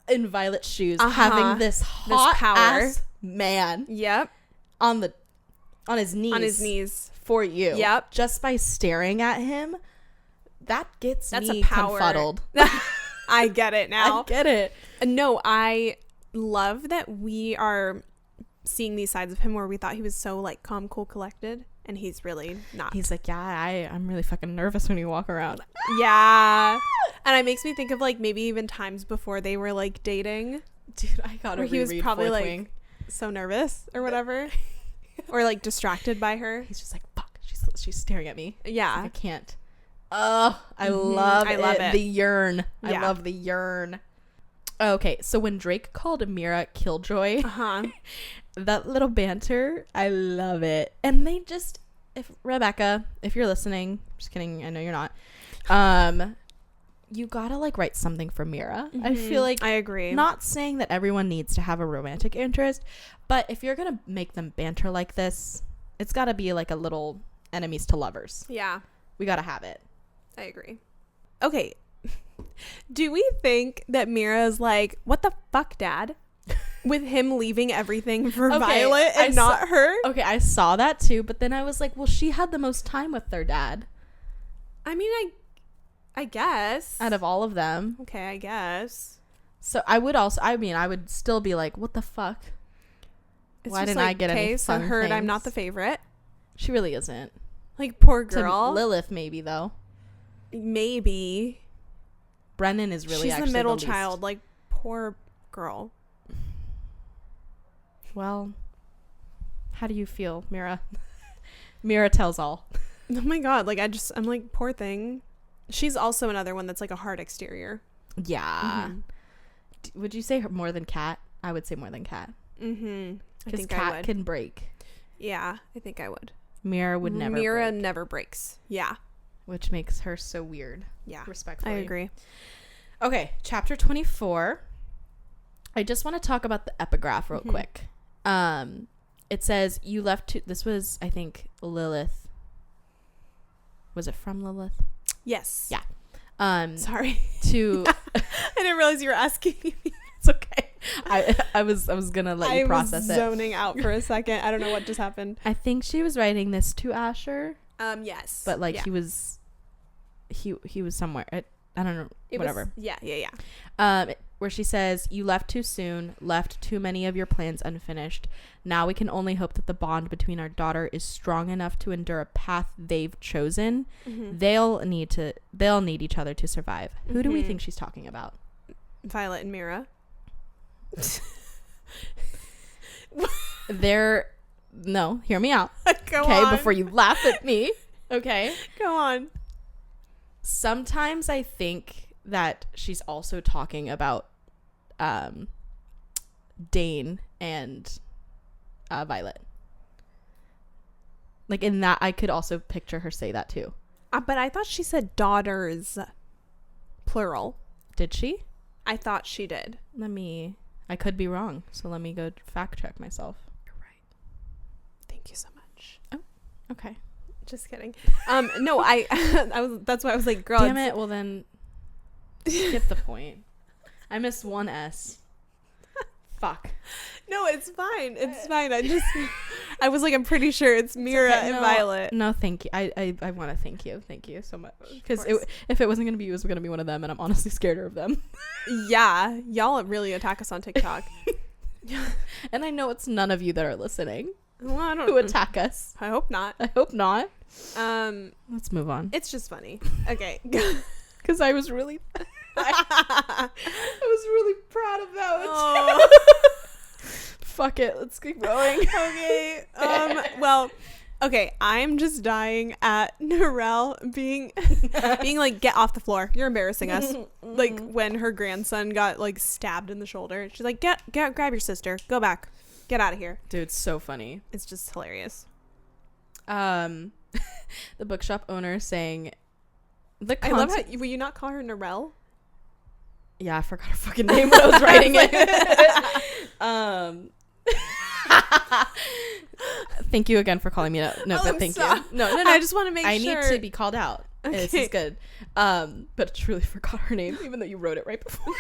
in Violet's shoes, having this hot ass man on his knees for you, just by staring at him. That gets me confuddled. I get it now. I get it. No, I love that we are seeing these sides of him where we thought he was so like calm, cool, collected, and he's really not. He's like, I'm really fucking nervous when you walk around. Yeah. And it makes me think of like maybe even times before they were like dating. Dude, I gotta reread Fourth Wing. so nervous or whatever. Or like distracted by her. He's just like, fuck, she's staring at me. Yeah. Like, I can't. Oh, I love it. The yearn. Yeah. I love the yearn. Okay, so when Drake called Mira Killjoy, that little banter, I love it. And they just, Rebecca, if you're listening, just kidding, I know you're not. You gotta like write something for Mira. I feel like, I agree. Not saying that everyone needs to have a romantic interest, but if you're gonna make them banter like this, it's gotta be like a little enemies to lovers. Yeah, we gotta have it. I agree. Okay, do we think that Mira's like, what the fuck, Dad, with him leaving everything for Violet and not her? Okay, I saw that too, but then I was like, well, she had the most time with their dad. I mean, I guess. Out of all of them. Okay, I guess. So I would still be like, what the fuck? Why didn't I get any fun so heard things? I'm not the favorite. She really isn't. Like, poor girl. To Lilith, maybe, though. Maybe. Brennan is really She's the middle child. Like, poor girl. Well, how do you feel, Mira? Mira tells all. Oh my god. Like, I'm like, poor thing. She's also another one that's like a hard exterior. Yeah. Would you say more than Kat? I would say more than Kat. Because Kat can break. Yeah, I think I would. Mira would never break. Never breaks. Yeah. Which makes her so weird. Yeah. Respectfully. I agree. Okay, chapter 24. I just want to talk about the epigraph real quick. It says, you left to... This was, I think, Lilith. Was it from Lilith? Yes. Yeah. Sorry. To... I didn't realize you were asking me. It's okay. I was gonna let you process it. I was zoning out for a second. I don't know what just happened. I think she was writing this to Asher. Yes. But like he was somewhere. I don't know. Whatever. Where she says, you left too soon, left too many of your plans unfinished. Now we can only hope that the bond between our daughter is strong enough to endure a path they've chosen. They'll need each other to survive. Who do we think she's talking about? Violet and Mira. No, hear me out. Go on. Before you laugh at me. Okay. Go on. Sometimes I think that she's also talking about Dane and Violet. Like in that, I could also picture her say that too. But I thought she said daughters, plural. Did she? I thought she did. I could be wrong, so let me go fact check myself. You're right. Thank you so much. Oh, okay. Just kidding. No, that's why I was like, girl. Damn it. Well then, skip the point. I missed one S. Fuck. No, it's fine. It's fine. I was like, I'm pretty sure it's Mira and Violet. No, thank you. I want to thank you. Thank you so much. Because if it wasn't going to be you, it was going to be one of them, and I'm honestly scared of them. Yeah. Y'all really attack us on TikTok. And I know it's none of you that are listening well, who attack us. I hope not. Let's move on. It's just funny. Okay. Because I was really... I was really proud of that one. Oh. Fuck it, let's keep going. Okay. Well, okay, I'm just dying at Narelle being like, get off the floor, you're embarrassing us. Like when her grandson got like stabbed in the shoulder, she's like, get grab your sister, go back, get out of here. Dude, it's so funny. It's just hilarious. The bookshop owner saying I love how will you not call her Narelle? Yeah, I forgot her fucking name when I was writing it. Thank you again for calling me out. No, but thank you. No. I just want to make sure. I need to be called out. Okay. This is good. But I truly forgot her name, even though you wrote it right before.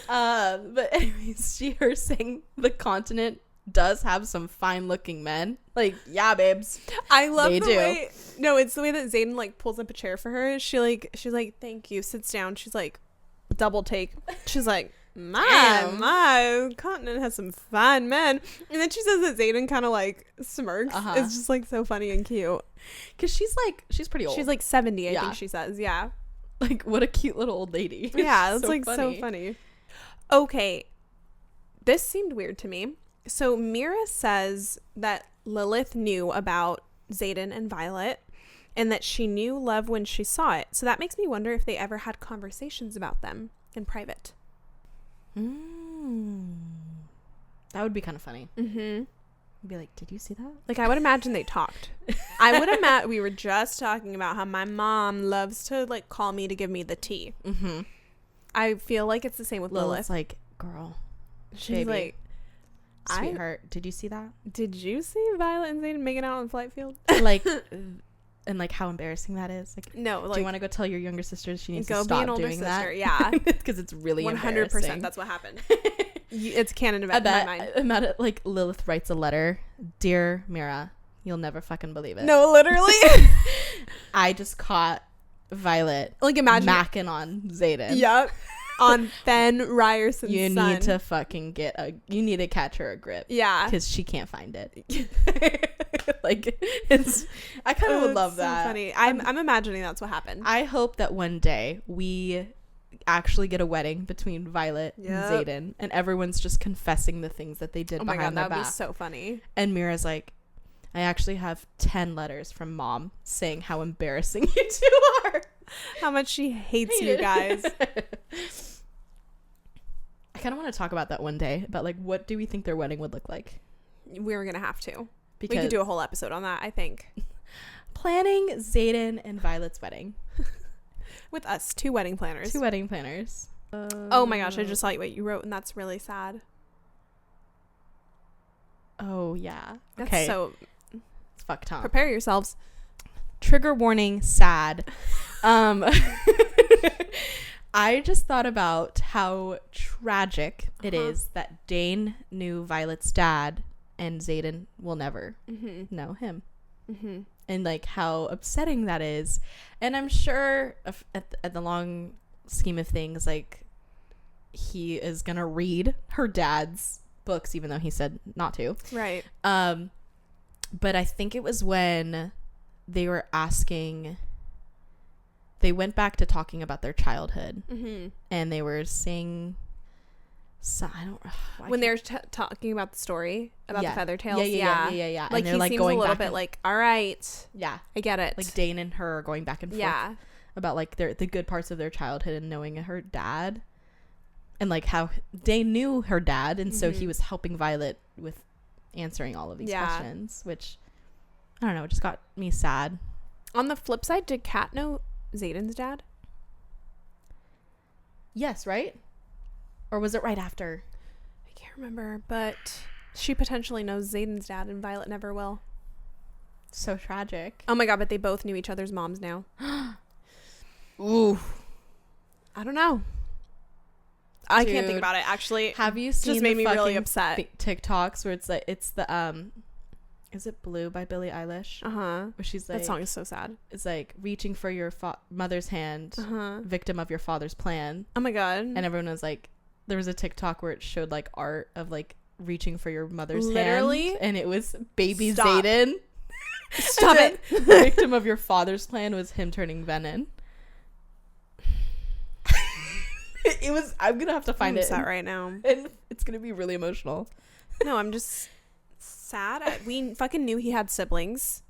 But anyways, her saying the continent does have some fine looking men. Like, yeah, babes. I love the way. No, it's the way that Zayden like pulls up a chair for her. She's like, thank you. Sits down. She's like, double take. She's like, my continent has some fine men. And then she says that Zayden kind of like smirks. It's just like so funny and cute. Because she's pretty old. She's like 70, I think she says. Yeah. Like, what a cute little old lady. Yeah, it's so like funny. So funny. Okay. This seemed weird to me. So Mira says that Lilith knew about Xaden and Violet, and that she knew love when she saw it. So that makes me wonder if they ever had conversations about them in private. That would be kind of funny. Be like, did you see that? Like, I would imagine they talked. I would imagine we were just talking about how my mom loves to like call me to give me the tea. I feel like it's the same with Lilith. Like, girl, she's baby, like, sweetheart, did you see that? Did you see Violet and Xaden making out on the flight field? Like, and like how embarrassing that is. Like, no, like, do you want to go tell your younger sister she needs to stop be an older doing sister, that? Yeah, because it's really 100%. That's what happened. It's canon event in my mind. I'm at it, like Lilith writes a letter, dear Mira, you'll never fucking believe it. No, literally. I just caught Violet like imagine macking on Xaden. Yep. On Ben Ryerson's you son. need to fucking you need to catch her a grip. Yeah, because she can't find it. Like, I kind of would love that. So funny. I'm imagining that's what happened. I hope that one day we actually get a wedding between Violet and Xaden, and everyone's just confessing the things that they did behind their back. Oh my god, that would be so funny. And Mira's like, I actually have 10 letters from Mom saying how embarrassing you two are. How much she hates you guys. I kind of want to talk about that one day, about like, what do we think their wedding would look like? We're gonna have to. Because we could do a whole episode on that, I think. Planning Xaden and Violet's wedding. With us, 2 wedding planners. 2 wedding planners. Oh my gosh, I just saw what you wrote, and that's really sad. Oh yeah. That's okay. So it's fucked up. Prepare yourselves. Trigger warning, sad. I just thought about how tragic it is that Dane knew Violet's dad and Xaden will never know him. And like how upsetting that is. And I'm sure at the long scheme of things, like, he is gonna read her dad's books, even though he said not to. Right. But I think it was when they were asking, they went back to talking about their childhood, and they were saying, so I don't. When they're talking about the story about the feather tails, yeah. Like, and he like seems going a little back bit like, all right, yeah, I get it. Like Dane and her are going back and forth about like the good parts of their childhood and knowing her dad, and like how Dane knew her dad, and so he was helping Violet with answering all of these questions, which I don't know, it just got me sad. On the flip side, did Kat know Xaden's dad? Yes, right? Or was it right after? I can't remember, but she potentially knows Xaden's dad, and Violet never will. So tragic. Oh my god, but they both knew each other's moms now. Ooh. I don't know. I can't think about it, actually. Have you seen just made me really upset TikToks where it's like, it's the is it Blue by Billie Eilish? Where she's like, that song is so sad. It's like, reaching for your mother's hand, victim of your father's plan. Oh my god. And everyone was like, there was a TikTok where it showed like art of like reaching for your mother's literally hand, and it was baby Xaden. Stop it. Victim of your father's plan was him turning venom. It was, I'm gonna have to find it sad right now, and it's gonna be really emotional. No, I'm just sad. We fucking knew he had siblings,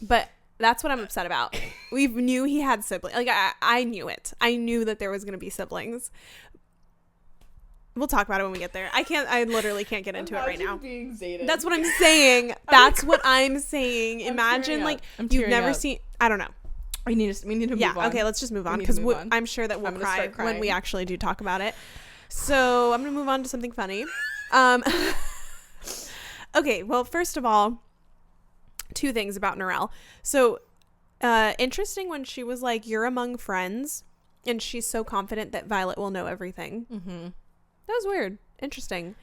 but that's what I'm upset about. We knew he had siblings. Like, I knew it. I knew that there was gonna be siblings. We'll talk about it when we get there. I literally can't get into it right now. That's what I'm saying. That's what I'm saying. Imagine, like, you've never seen, I don't know. We need to move on. Yeah, okay, let's just move on, because I'm sure that we'll cry when we actually do talk about it. So I'm going to move on to something funny. Okay, well, first of all, 2 things about Narelle. So interesting when she was like, you're among friends, and she's so confident that Violet will know everything. That was weird. Interesting.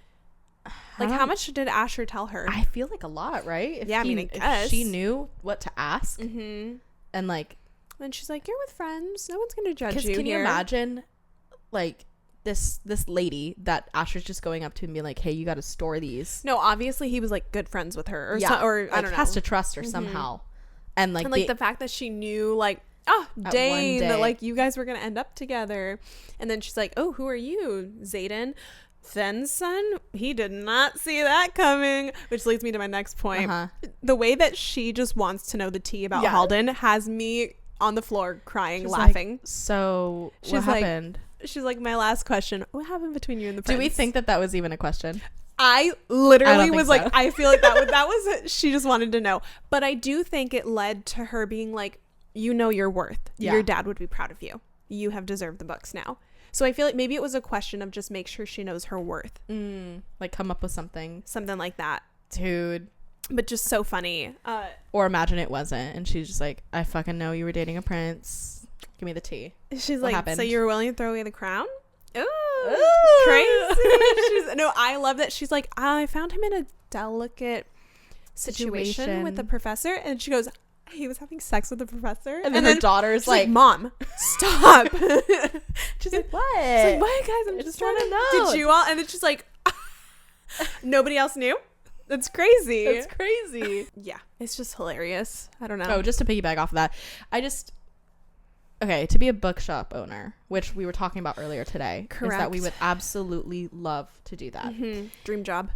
Like, how much did Asher tell her? I feel like a lot, right? I mean, I guess. If she knew what to ask. And like, and she's like, you're with friends, no one's gonna judge you. Can you imagine, like, this lady that Asher's just going up to and being like, hey, you got to store these? No, obviously he was like good friends with her, or I don't know, has to trust her somehow. And like the fact that she knew, like, Dane, that like you guys were gonna end up together, and then she's like, oh, who are you, Xaden? Finn's son, he did not see that coming, which leads me to my next point. The way that she just wants to know the tea about Halden has me on the floor crying, laughing. Like, so what happened? She's like, my last question, what happened between you and the prince? Do we think that was even a question? I literally was like, I feel like that was she just wanted to know. But I do think it led to her being like, you know your worth. Your dad would be proud of you. You have deserved the books now. So I feel like maybe it was a question of just make sure she knows her worth. Like come up with something like that. Dude. But just so funny. Or imagine it wasn't. And she's just like, I fucking know you were dating a prince. Give me the tea. She's what like, happened? So you were willing to throw away the crown? Ooh. Crazy. No, I love that. She's like, I found him in a delicate situation with the professor. And she goes, he was having sex with the professor, and then her daughter's like, Mom, stop. She's like, what? She's like, what, guys? I'm just trying to know. Did you all? And then she's like, nobody else knew. That's crazy. That's crazy. Yeah, it's just hilarious. I don't know. Oh, just to piggyback off of that, to be a bookshop owner, which we were talking about earlier today, correct, is that we would absolutely love to do that. Dream job.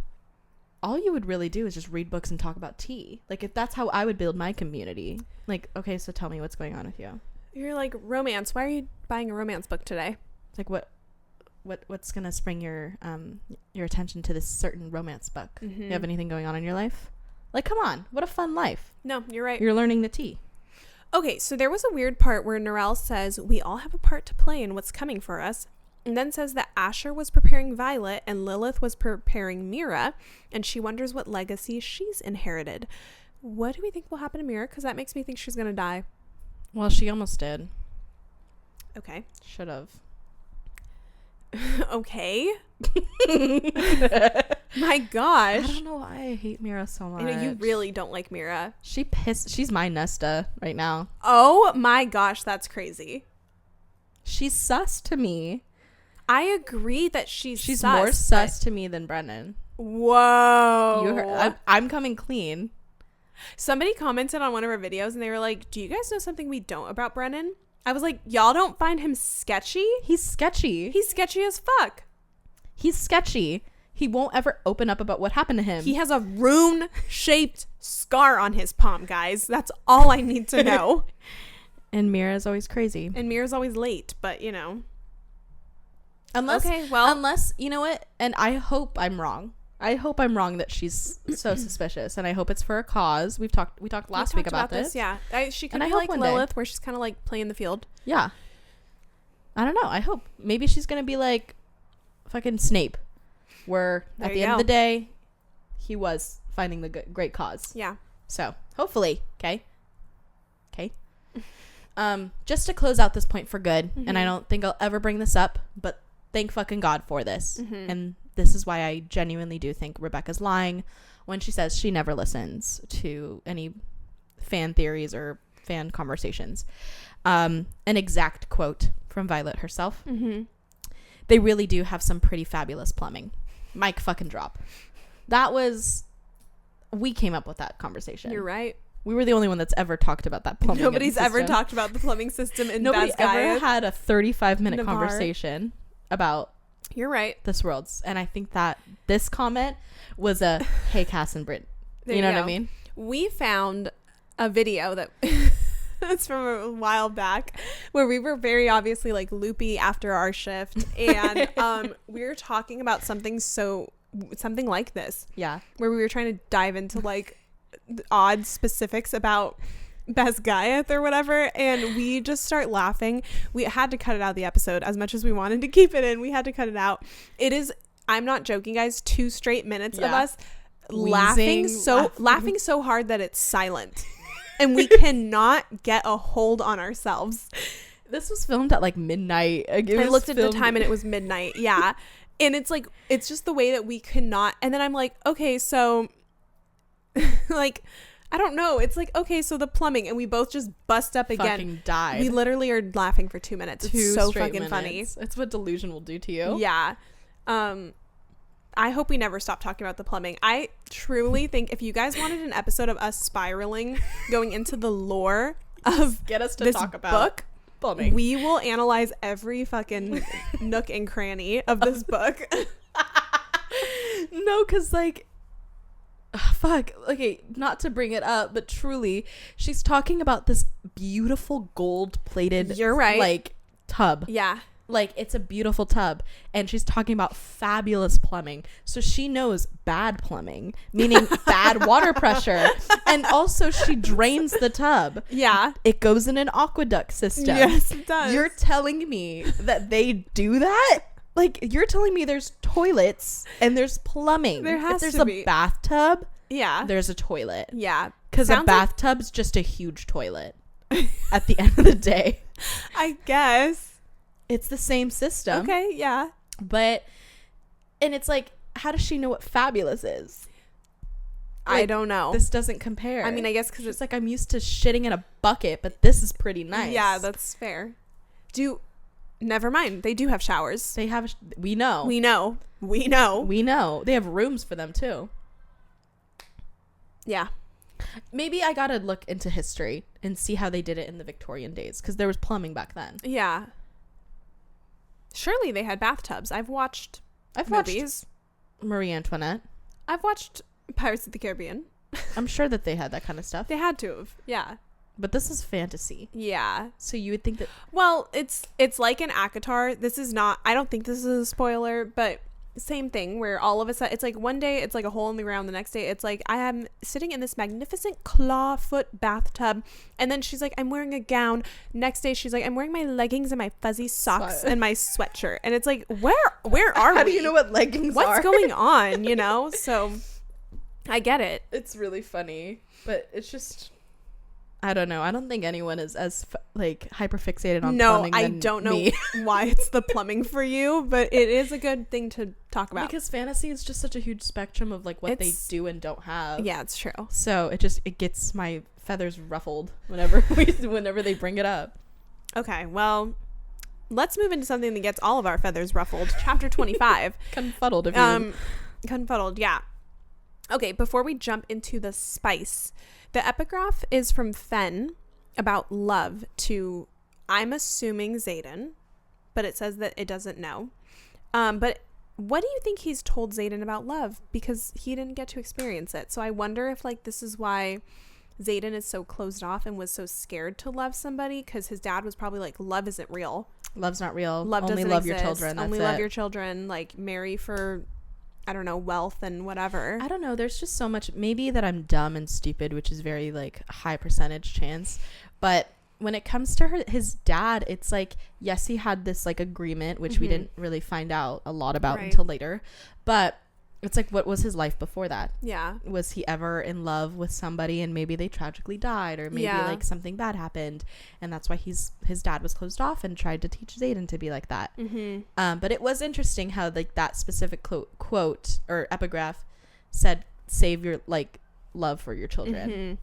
All you would really do is just read books and talk about tea. Like, if that's how I would build my community. Like, okay, so tell me what's going on with you. You're like, romance. Why are you buying a romance book today? Like, what's gonna spring your attention to this certain romance book? You have anything going on in your life? Like, come on, what a fun life. No, you're right. You're learning the tea. Okay, so there was a weird part where Narelle says we all have a part to play in what's coming for us. And then says that Asher was preparing Violet and Lilith was preparing Mira, and she wonders what legacy she's inherited. What do we think will happen to Mira? Because that makes me think she's going to die. Well, she almost did. Okay. Should have. Okay. My gosh. I don't know why I hate Mira so much. I know you really don't like Mira. She's my Nesta right now. Oh my gosh, that's crazy. She's sus to me. I agree that she's sus, more sus to me than Brennan. Whoa. You heard, I'm coming clean. Somebody commented on one of our videos and they were like, do you guys know something we don't about Brennan? I was like, y'all don't find him sketchy? He's sketchy. He's sketchy as fuck. He's sketchy. He won't ever open up about what happened to him. He has a rune-shaped scar on his palm, guys. That's all I need to know. And Mira's always crazy. And Mira's always late, but you know. Unless, you know what? And I hope I'm wrong. I hope I'm wrong that she's so suspicious, and I hope it's for a cause. We talked last week about this. Yeah, she could be like Lilith, where she's kind of like playing the field. Yeah. I don't know. I hope maybe she's gonna be like fucking Snape, where at the end of the day, he was finding the great cause. Yeah. So hopefully, okay. Just to close out this point for good, and I don't think I'll ever bring this up, but thank fucking God for this. And this is why I genuinely do think Rebecca's lying when she says she never listens to any fan theories or fan conversations. An exact quote from Violet herself. They really do have some pretty fabulous plumbing. Mic fucking drop. We came up with that conversation. You're right. We were the only one that's ever talked about that plumbing. Nobody's ever talked about the plumbing system in Nobody Basgaia. ever had a 35-minute conversation about You're right. this world's. And I think that this comment was a, hey, Cass and Britt. You know what I mean? We found a video that it's from a while back where we were very obviously like loopy after our shift. And we were talking about something like this. Yeah. Where we were trying to dive into like odd specifics about Basgaia or whatever, and we just start laughing. We had to cut it out of the episode as much as we wanted to keep it in. We had to cut it out. It is, I'm not joking, guys, 2 straight minutes of us laughing so hard that it's silent. And we cannot get a hold on ourselves. This was filmed at like midnight. I looked at the time and it was midnight. Yeah. And it's like, it's just the way that we cannot. And then I'm like, okay, so like, I don't know. It's like, okay, so the plumbing, and we both just bust up again. Fucking died. We literally are laughing for 2 minutes. It's so fucking funny. It's what delusion will do to you. Yeah. I hope we never stop talking about the plumbing. I truly think if you guys wanted an episode of us spiraling, going into the lore of get us to this talk about book, plumbing, we will analyze every fucking nook and cranny of this book. No, because like, fuck. Okay, not to bring it up, but truly, she's talking about this beautiful gold-plated. You're right. Like tub. Yeah. Like, it's a beautiful tub, and she's talking about fabulous plumbing. So she knows bad plumbing, meaning bad water pressure. And also she drains the tub. Yeah. It goes in an aqueduct system. Yes, it does. You're telling me that they do that? Like, you're telling me there's toilets and there's plumbing. There has if to there's be. a bathtub, Yeah. there's a toilet. Yeah. Because a bathtub's just a huge toilet at the end of the day. I guess. It's the same system. Okay, yeah. But, and it's like, how does she know what fabulous is? Like, I don't know. This doesn't compare. I mean, I guess because it's like, I'm used to shitting in a bucket, but this is pretty nice. Yeah, that's fair. Never mind. They do have showers. They have, we know. We know. They have rooms for them too. Yeah. Maybe I gotta look into history and see how they did it in the Victorian days, because there was plumbing back then. Yeah. Surely they had bathtubs. I've watched movies. Marie Antoinette. I've watched Pirates of the Caribbean. I'm sure that they had that kind of stuff. They had to have. Yeah. But this is fantasy. Yeah. So you would think that... Well, it's like an ACOTAR. This is not... I don't think this is a spoiler, but same thing where all of a sudden... It's like one day it's like a hole in the ground. The next day it's like I am sitting in this magnificent clawfoot bathtub. And then she's like, I'm wearing a gown. Next day she's like, I'm wearing my leggings and my fuzzy socks and my sweatshirt. And it's like, where are How we? do you know what leggings are? What's going on, you know? So I get it. It's really funny. But it's just... I don't know. I don't think anyone is as like hyperfixated on plumbing. No, I don't know why it's the plumbing for you, but it is a good thing to talk about. Because fantasy is just such a huge spectrum of like what they do and don't have. Yeah, it's true. So it gets my feathers ruffled whenever they bring it up. Okay, well, let's move into something that gets all of our feathers ruffled. Chapter 25. Confuddled, if you confuddled, yeah. Okay, before we jump into the spice, the epigraph is from Fen about love to, I'm assuming, Xaden, but it says that it doesn't know. But what do you think he's told Xaden about love? Because he didn't get to experience it. So I wonder if like this is why Xaden is so closed off and was so scared to love somebody, because his dad was probably like, love isn't real. Love's not real. Love only doesn't love exist. Your children. That's only it. Love your children. Like marry for... I don't know, wealth and whatever. I don't know. There's just so much. Maybe that I'm dumb and stupid, which is very like high percentage chance. But when it comes to his dad, it's like, yes, he had this like agreement, which we didn't really find out a lot about until later. But it's like, what was his life before that? Yeah. Was he ever in love with somebody and maybe they tragically died, or maybe like something bad happened, and that's why his dad was closed off and tried to teach Xaden to be like that. But it was interesting how like that specific quote or epigraph said, save your like love for your children,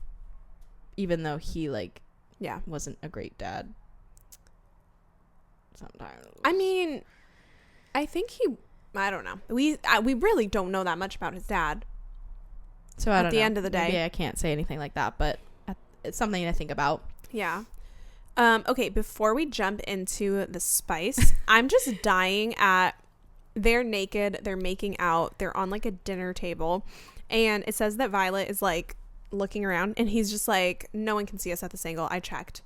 even though he like wasn't a great dad sometimes. I mean, I think I don't know. We really don't know that much about his dad. So at the end of the day, maybe I can't say anything like that, but it's something to think about. Yeah. Okay, before we jump into the spice, I'm just dying at, they're naked, they're making out, they're on like a dinner table, and it says that Violet is like looking around, and he's just like, no one can see us at this angle. I checked.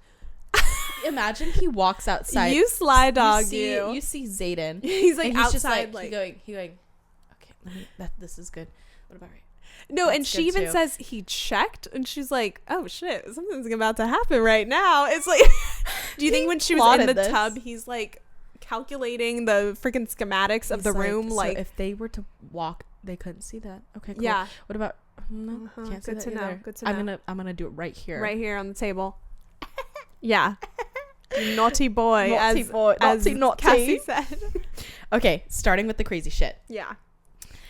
Imagine he walks outside. You sly dog, you see Xaden. He's like outside, just like, like he going. Okay, this is good. What about right? No, that's and she even too. Says he checked, and she's like, oh shit, something's about to happen right now. It's like, do you think when she was in the tub, he's like calculating the freaking schematics of the room? Like, so if they were to walk, they couldn't see that. Okay, cool. Yeah. What about? No, can't see good that to either. know. Good to know. I'm gonna do it right here. Right here on the table. Yeah. Naughty boy. Naughty. Cassy said. Okay, starting with the crazy shit. Yeah.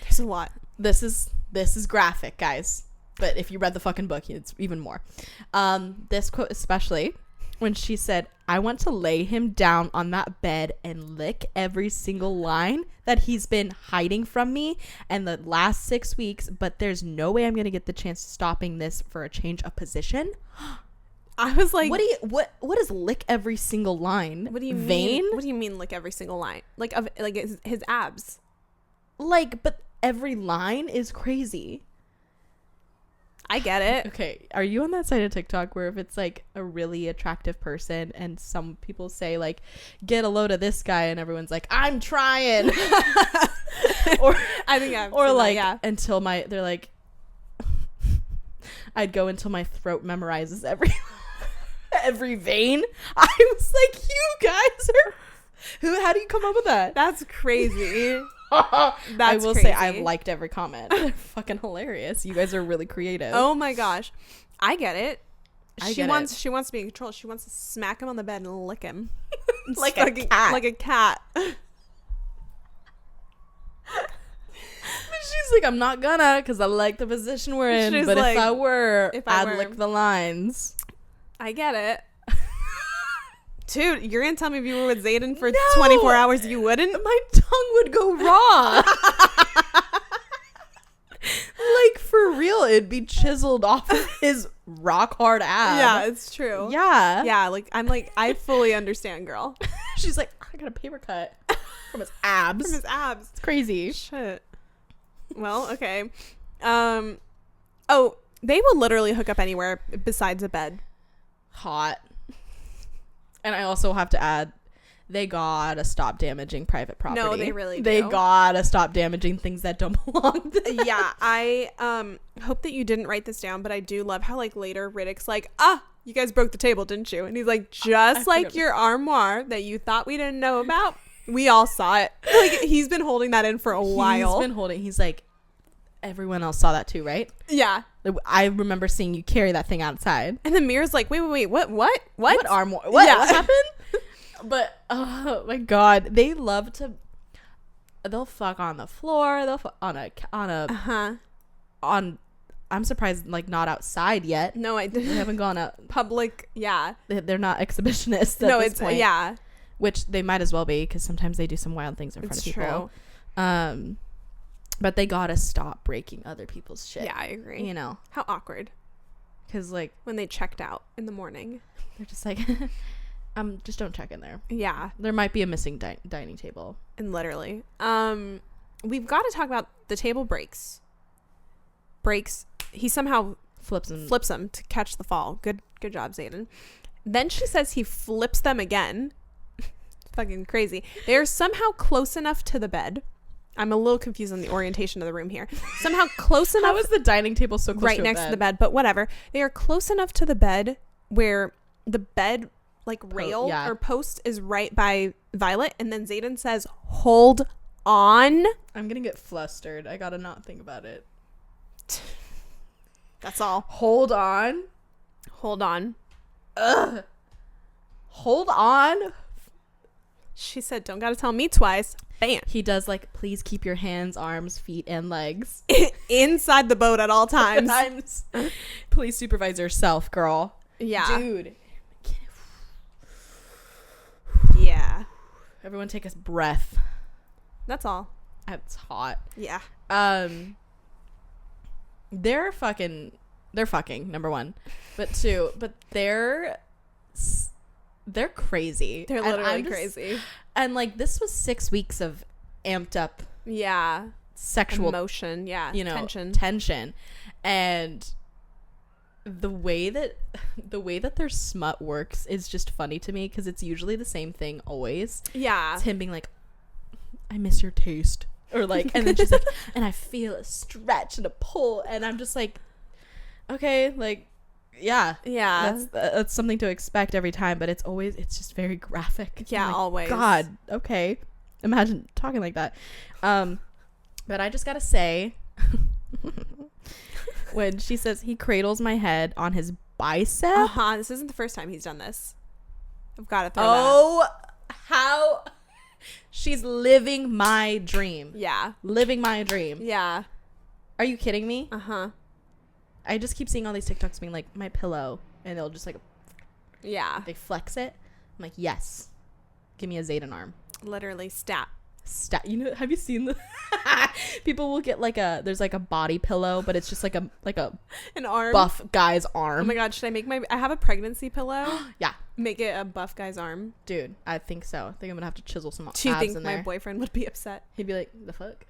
There's a lot. This is graphic, guys. But if you read the fucking book, it's even more. This quote especially, when she said, I want to lay him down on that bed and lick every single line that he's been hiding from me and the last 6 weeks, but there's no way I'm going to get the chance of stopping this for a change of position. I was like, what is lick every single line? What do you mean? What do you mean lick every single line? Like his abs? Like, but every line is crazy. I get it. Okay, are you on that side of TikTok where if it's like a really attractive person and some people say like, get a load of this guy, and everyone's like, I'm trying. Or I think I've or seen like that, yeah. until they're like, I'd go until my throat memorizes every vein. I was like, you guys are how do you come up with that? That's crazy. I will say I've liked every comment. They're fucking hilarious. You guys are really creative. Oh my gosh, I get it. She wants to be in control. She wants to smack him on the bed and lick him like a cat. Like a cat. She's like, I'm not gonna, because I like the position we're in. She's but like, if I were, I'd lick the lines. I get it. Dude, you're gonna tell me if you were with Zayden for 24 hours you wouldn't? My tongue would go raw. Like, for real, it'd be chiseled off of his rock hard ab. Yeah, it's true. Yeah. Yeah, like, I'm like, I fully understand, girl. She's like, I got a paper cut from his abs. From his abs. It's crazy. Shit. Well, okay. Oh, they will literally hook up anywhere besides a bed. Hot. And I also have to add, they gotta stop damaging private property. No, they really do. They gotta stop damaging things that don't belong to them. Yeah, I hope that you didn't write this down, but I do love how like later Riddick's like, you guys broke the table, didn't you? And he's like, just like your armoire that you thought we didn't know about, we all saw it. Like, he's been holding that in for a while. He's like, everyone else saw that too, right? Yeah. I remember seeing you carry that thing outside. And then Mira's like, wait, what armoire? What happened? But oh my god, they'll fuck on the floor, they'll fuck on I'm surprised like not outside yet. No, I didn't. They haven't gone out public. Yeah, they're not exhibitionists at this point. Yeah, which they might as well be, because sometimes they do some wild things in front of people. True. But they gotta stop breaking other people's shit. Yeah, I agree. You know, how awkward. Because like when they checked out in the morning, they're just like just don't check in there. Yeah, there might be a missing dining table. And literally we've got to talk about the table breaks. He somehow flips them to catch the fall. Good job, Zayden. Then she says he flips them again. Fucking crazy. They are somehow close enough to the bed. I'm a little confused on the orientation of the room here. Somehow close enough. How is the dining table so close right next to the bed? But whatever. They are close enough to the bed where the bed like rail or post is right by Violet, and then Zayden says, "Hold on." I'm gonna get flustered. I gotta not think about it. That's all. Hold on. Ugh. Hold on. She said, "Don't gotta tell me twice." Bam. He does like, please keep your hands, arms, feet, and legs inside the boat at all times. Please supervise yourself, girl. Yeah. Dude. Yeah. Everyone take a breath. That's all. It's hot. Yeah. They're fucking, number one. But two, they're crazy. They're literally crazy. And like, this was 6 weeks of amped up sexual emotion, tension. And the way that their smut works is just funny to me, because it's usually the same thing always. Yeah. It's him being like, I miss your taste, or like, and then she's like, and I feel a stretch and a pull, and I'm just like, okay, like, yeah, that's something to expect every time, but it's just very graphic. Yeah, like, always. God, okay, imagine talking like that. But I just gotta say, when she says he cradles my head on his bicep, this isn't the first time he's done this. I've got to throw that. How she's living my dream. Yeah, living my dream. Yeah. Are you kidding me? I just keep seeing all these TikToks being like, my pillow, and they'll just like, they flex it. I'm like, yes, give me a Zayden arm. Literally stat. You know, have you seen the people will get like there's like a body pillow, but it's just like an arm, buff guy's arm. Oh my god, should I make I have a pregnancy pillow? Yeah, make it a buff guy's arm. Dude, I think so. I think I'm gonna have to chisel some abs do you think in my there. boyfriend would be upset? He'd be like, the fuck?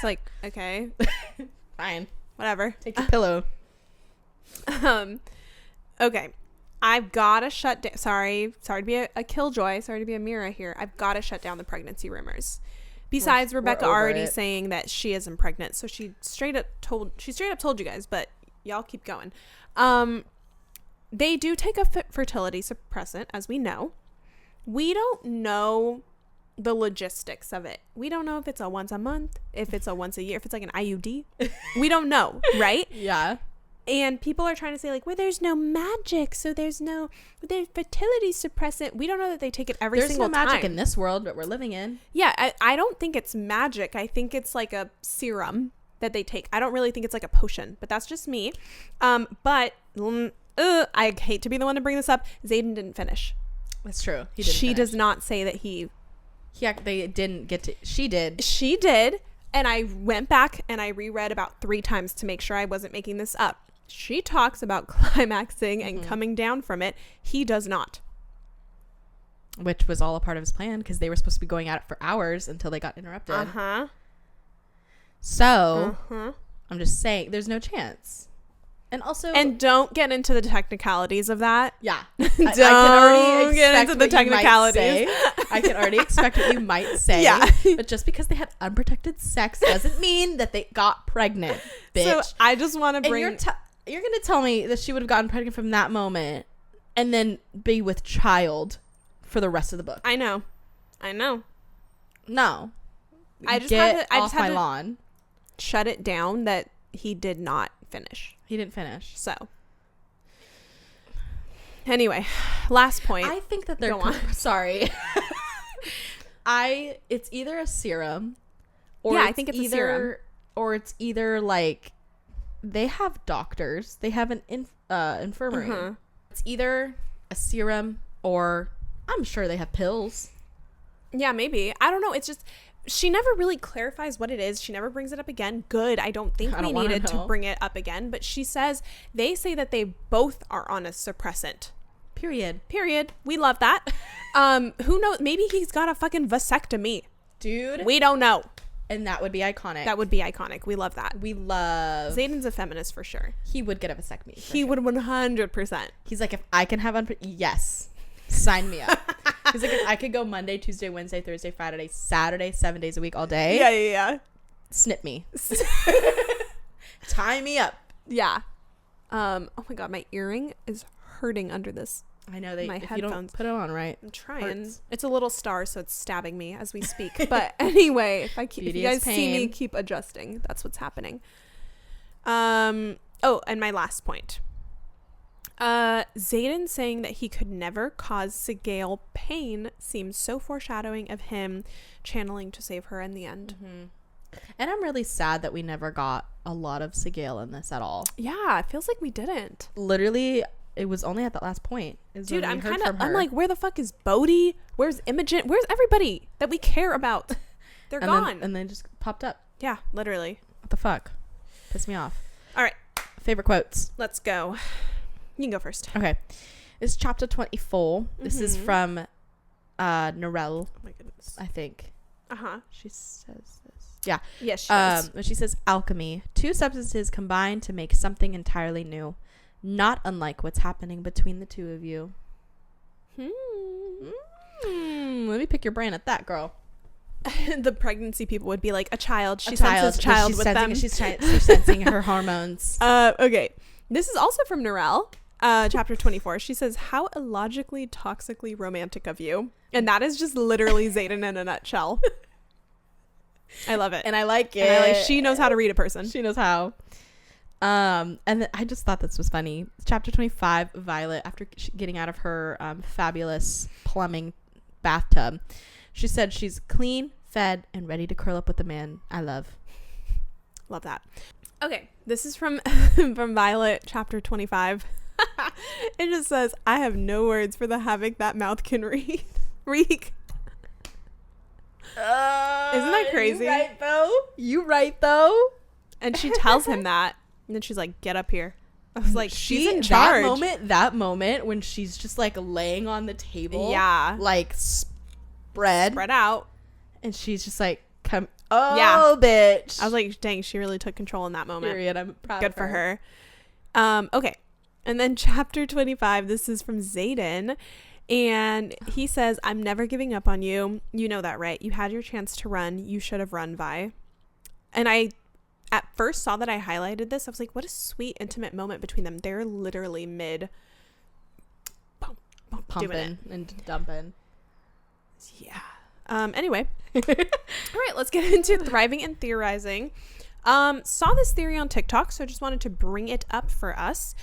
like, okay. Fine. Whatever. Take your pillow. Okay. I've got to shut down. Sorry to be a killjoy. Sorry to be a Mira here. I've got to shut down the pregnancy rumors. Besides Rebecca already saying that she isn't pregnant. So she straight up told you guys, but y'all keep going. They do take a fertility suppressant, as we know. We don't know the logistics of it. We don't know if it's a once a month, if it's a once a year, if it's like an IUD. We don't know, right? Yeah. And people are trying to say like, well, there's no magic, so there's fertility suppressant. We don't know that they take it every single time. There's no magic in this world that we're living in. Yeah, I don't think it's magic. I think it's like a serum that they take. I don't really think it's like a potion, but that's just me. But I hate to be the one to bring this up. Xaden didn't finish. That's true. She does not say that he. Yeah, they didn't get to. She did. She did. And I went back and I reread about 3 times to make sure I wasn't making this up. She talks about climaxing and coming down from it. He does not. Which was all a part of his plan because they were supposed to be going at it for hours until they got interrupted. So, I'm just saying, there's no chance. And also... And don't get into the technicalities of that. Yeah. I can already get into the technicalities. I can already expect what you might say. Yeah. But just because they had unprotected sex doesn't mean that they got pregnant, bitch. So I just want to bring... And you're going to tell me that she would have gotten pregnant from that moment and then be with child for the rest of the book. I know. No. I just had my lawn. Shut it down that he did not finish. He didn't finish. So. Anyway, last point. I think that they're... Go on. Sorry. It's either a serum or I think it's a serum. Or it's either like they have doctors. They have an infirmary. It's either a serum or I'm sure they have pills. Yeah, maybe. I don't know. It's just she never really clarifies what it is. She never brings it up again. Good. I don't think we needed to bring it up again. But she says they say that they both are on a suppressant. Period. We love that. Who knows? Maybe he's got a fucking vasectomy. Dude. We don't know. And that would be iconic. We love that. Xaden's a feminist for sure. He would get a vasectomy. He would 100%. He's like, if I can have yes. Sign me up. He's like, if I could go Monday, Tuesday, Wednesday, Thursday, Friday, Saturday, 7 days a week all day. Yeah. Snip me. Tie me up. Yeah. Oh my God, my earring is hurting under this. I know my headphones. You don't put it on right. I'm trying. Hurts. It's a little star, so it's stabbing me as we speak. But anyway, if you guys see me keep adjusting, that's what's happening. And my last point. Xaden saying that he could never cause Sigale pain seems so foreshadowing of him channeling to save her in the end. And I'm really sad that we never got a lot of Sigale in this at all. Yeah, it feels like we didn't. Literally, it was only at that last point. Dude, I'm like, where the fuck is Bodhi? Where's Imogen? Where's everybody that we care about? They're gone. And they just popped up. Yeah, literally. What the fuck? Pissed me off. All right. Favorite quotes. Let's go. You can go first. Okay. It's chapter 24. This is from Narelle. Oh my goodness. I think. She says this. Yeah. Yes, she does. She says, alchemy. 2 substances combine to make something entirely new. Not unlike what's happening between the 2 of you. Let me pick your brain at that, girl. The pregnancy people would be like, a child. She senses child with them. She's sensing her hormones. Okay. This is also from Narelle, chapter 24. She says, how illogically, toxically romantic of you. And that is just literally Xaden in a nutshell. I love it. And I like it. She knows how to read a person. She knows how. And then I just thought this was funny. Chapter 25, Violet, after getting out of her fabulous plumbing bathtub, she said she's clean, fed, and ready to curl up with the man I love. Love that. Okay, this is from Violet, chapter 25. It just says, I have no words for the havoc that mouth can wreak. Isn't that crazy? You right, though. And she tells him that. And then she's like, get up here. I was like, she's in charge. That moment when she's just like laying on the table. Yeah. Like spread out. And she's just like, come. Oh, yeah. Bitch. I was like, dang, she really took control in that moment. Period. I'm proud Good of her. for her. Okay. And then chapter 25, this is from Zayden. And he says, I'm never giving up on you. You know that, right? You had your chance to run. You should have run, Vi. And I at first saw that I highlighted this. I was like, what a sweet, intimate moment between them. They're literally mid pumping and dumping. Yeah. Anyway. All right, let's get into thriving and theorizing. Saw this theory on TikTok, so I just wanted to bring it up for us.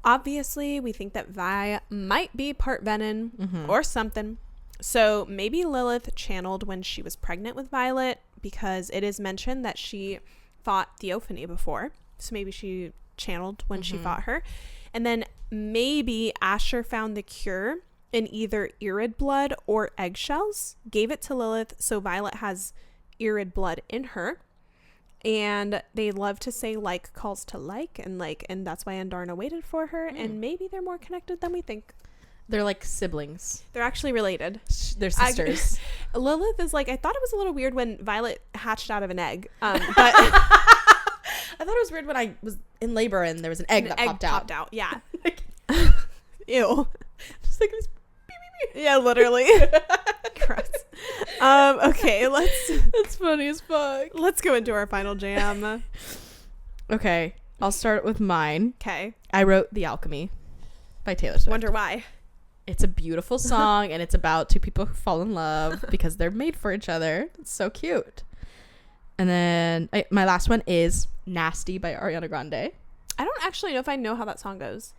Obviously, we think that Vi might be part Venom or something. So maybe Lilith channeled when she was pregnant with Violet, because it is mentioned that she fought Theophany before. So maybe she channeled when she fought her. And then maybe Asher found the cure in either Irid blood or eggshells, gave it to Lilith, so Violet has Irid blood in her. And they love to say like calls to like, and that's why Andarna waited for her. And maybe they're more connected than we think. They're like siblings. They're actually related. They're sisters. Lilith is like, I thought it was a little weird when Violet hatched out of an egg. But I thought it was weird when I was in labor and there was an egg that popped out. Yeah. Ew. Just like this. Yeah, literally. Gross. Okay, That's funny as fuck. Let's go into our final jam. Okay, I'll start with mine. Okay. I wrote The Alchemy by Taylor Swift. Wonder why. It's a beautiful song, and it's about two people who fall in love because they're made for each other. It's so cute. And then my last one is Nasty by Ariana Grande. I don't actually know if I know how that song goes.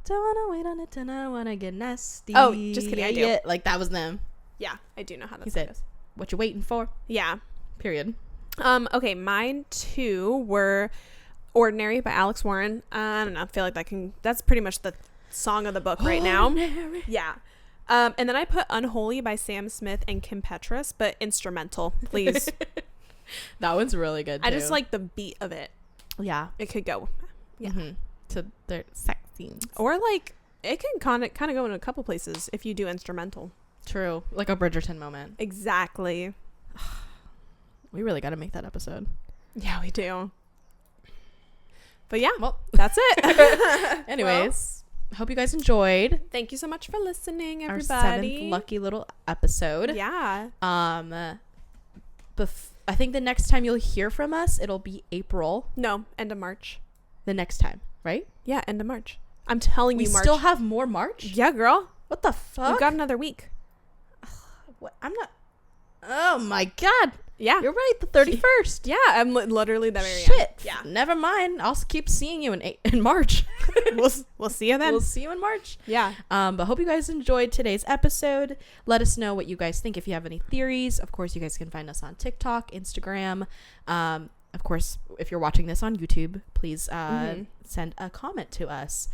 Don't wanna wait on it tonight, I wanna get nasty. Oh, just kidding, I do. Yeah, like that was them. Yeah, I do know how that He song said, goes. what you waiting for? Yeah. Period. Okay, mine two were Ordinary by Alex Warren. I don't know, I feel like that's pretty much the song of the book right now. Yeah. And then I put Unholy by Sam Smith and Kim Petras, but instrumental, please. That one's really good too. I just like the beat of it. Yeah. It could go. Yeah. To their sex scenes. Or like it can kind of go in a couple places if you do instrumental. True. Like a Bridgerton moment. Exactly. We really got to make that episode. Yeah, we do. But yeah, well, that's it. Anyways, hope you guys enjoyed. Thank you so much for listening, everybody. Our 7th lucky little episode. Yeah. I think the next time you'll hear from us, it'll be April. No, end of March. The next time, right? Yeah, end of March. I'm telling you, March. We still have more March? Yeah, girl. What the fuck? We've got another week. What? I'm not. Oh my God. Yeah. You're right. The 31st. Yeah, I'm literally the very Shit. end. Yeah. Never mind. I'll keep seeing you in March. We'll see you then. We'll see you in March. Yeah. But hope you guys enjoyed today's episode. Let us know what you guys think. If you have any theories, of course, you guys can find us on TikTok, Instagram. Of course, if you're watching this on YouTube, please send a comment to us.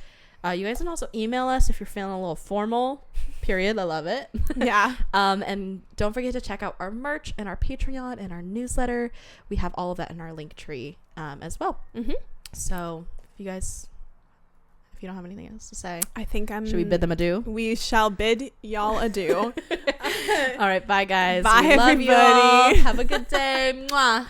You guys can also email us if you're feeling a little formal. Period. I love it. Yeah. And don't forget to check out our merch and our Patreon and our newsletter. We have all of that in our link tree as well. So if you don't have anything else to say, I think should we bid them adieu? We shall bid y'all adieu. All right. Bye, guys. Bye, we love everybody. you all. Have a good day. Mwah.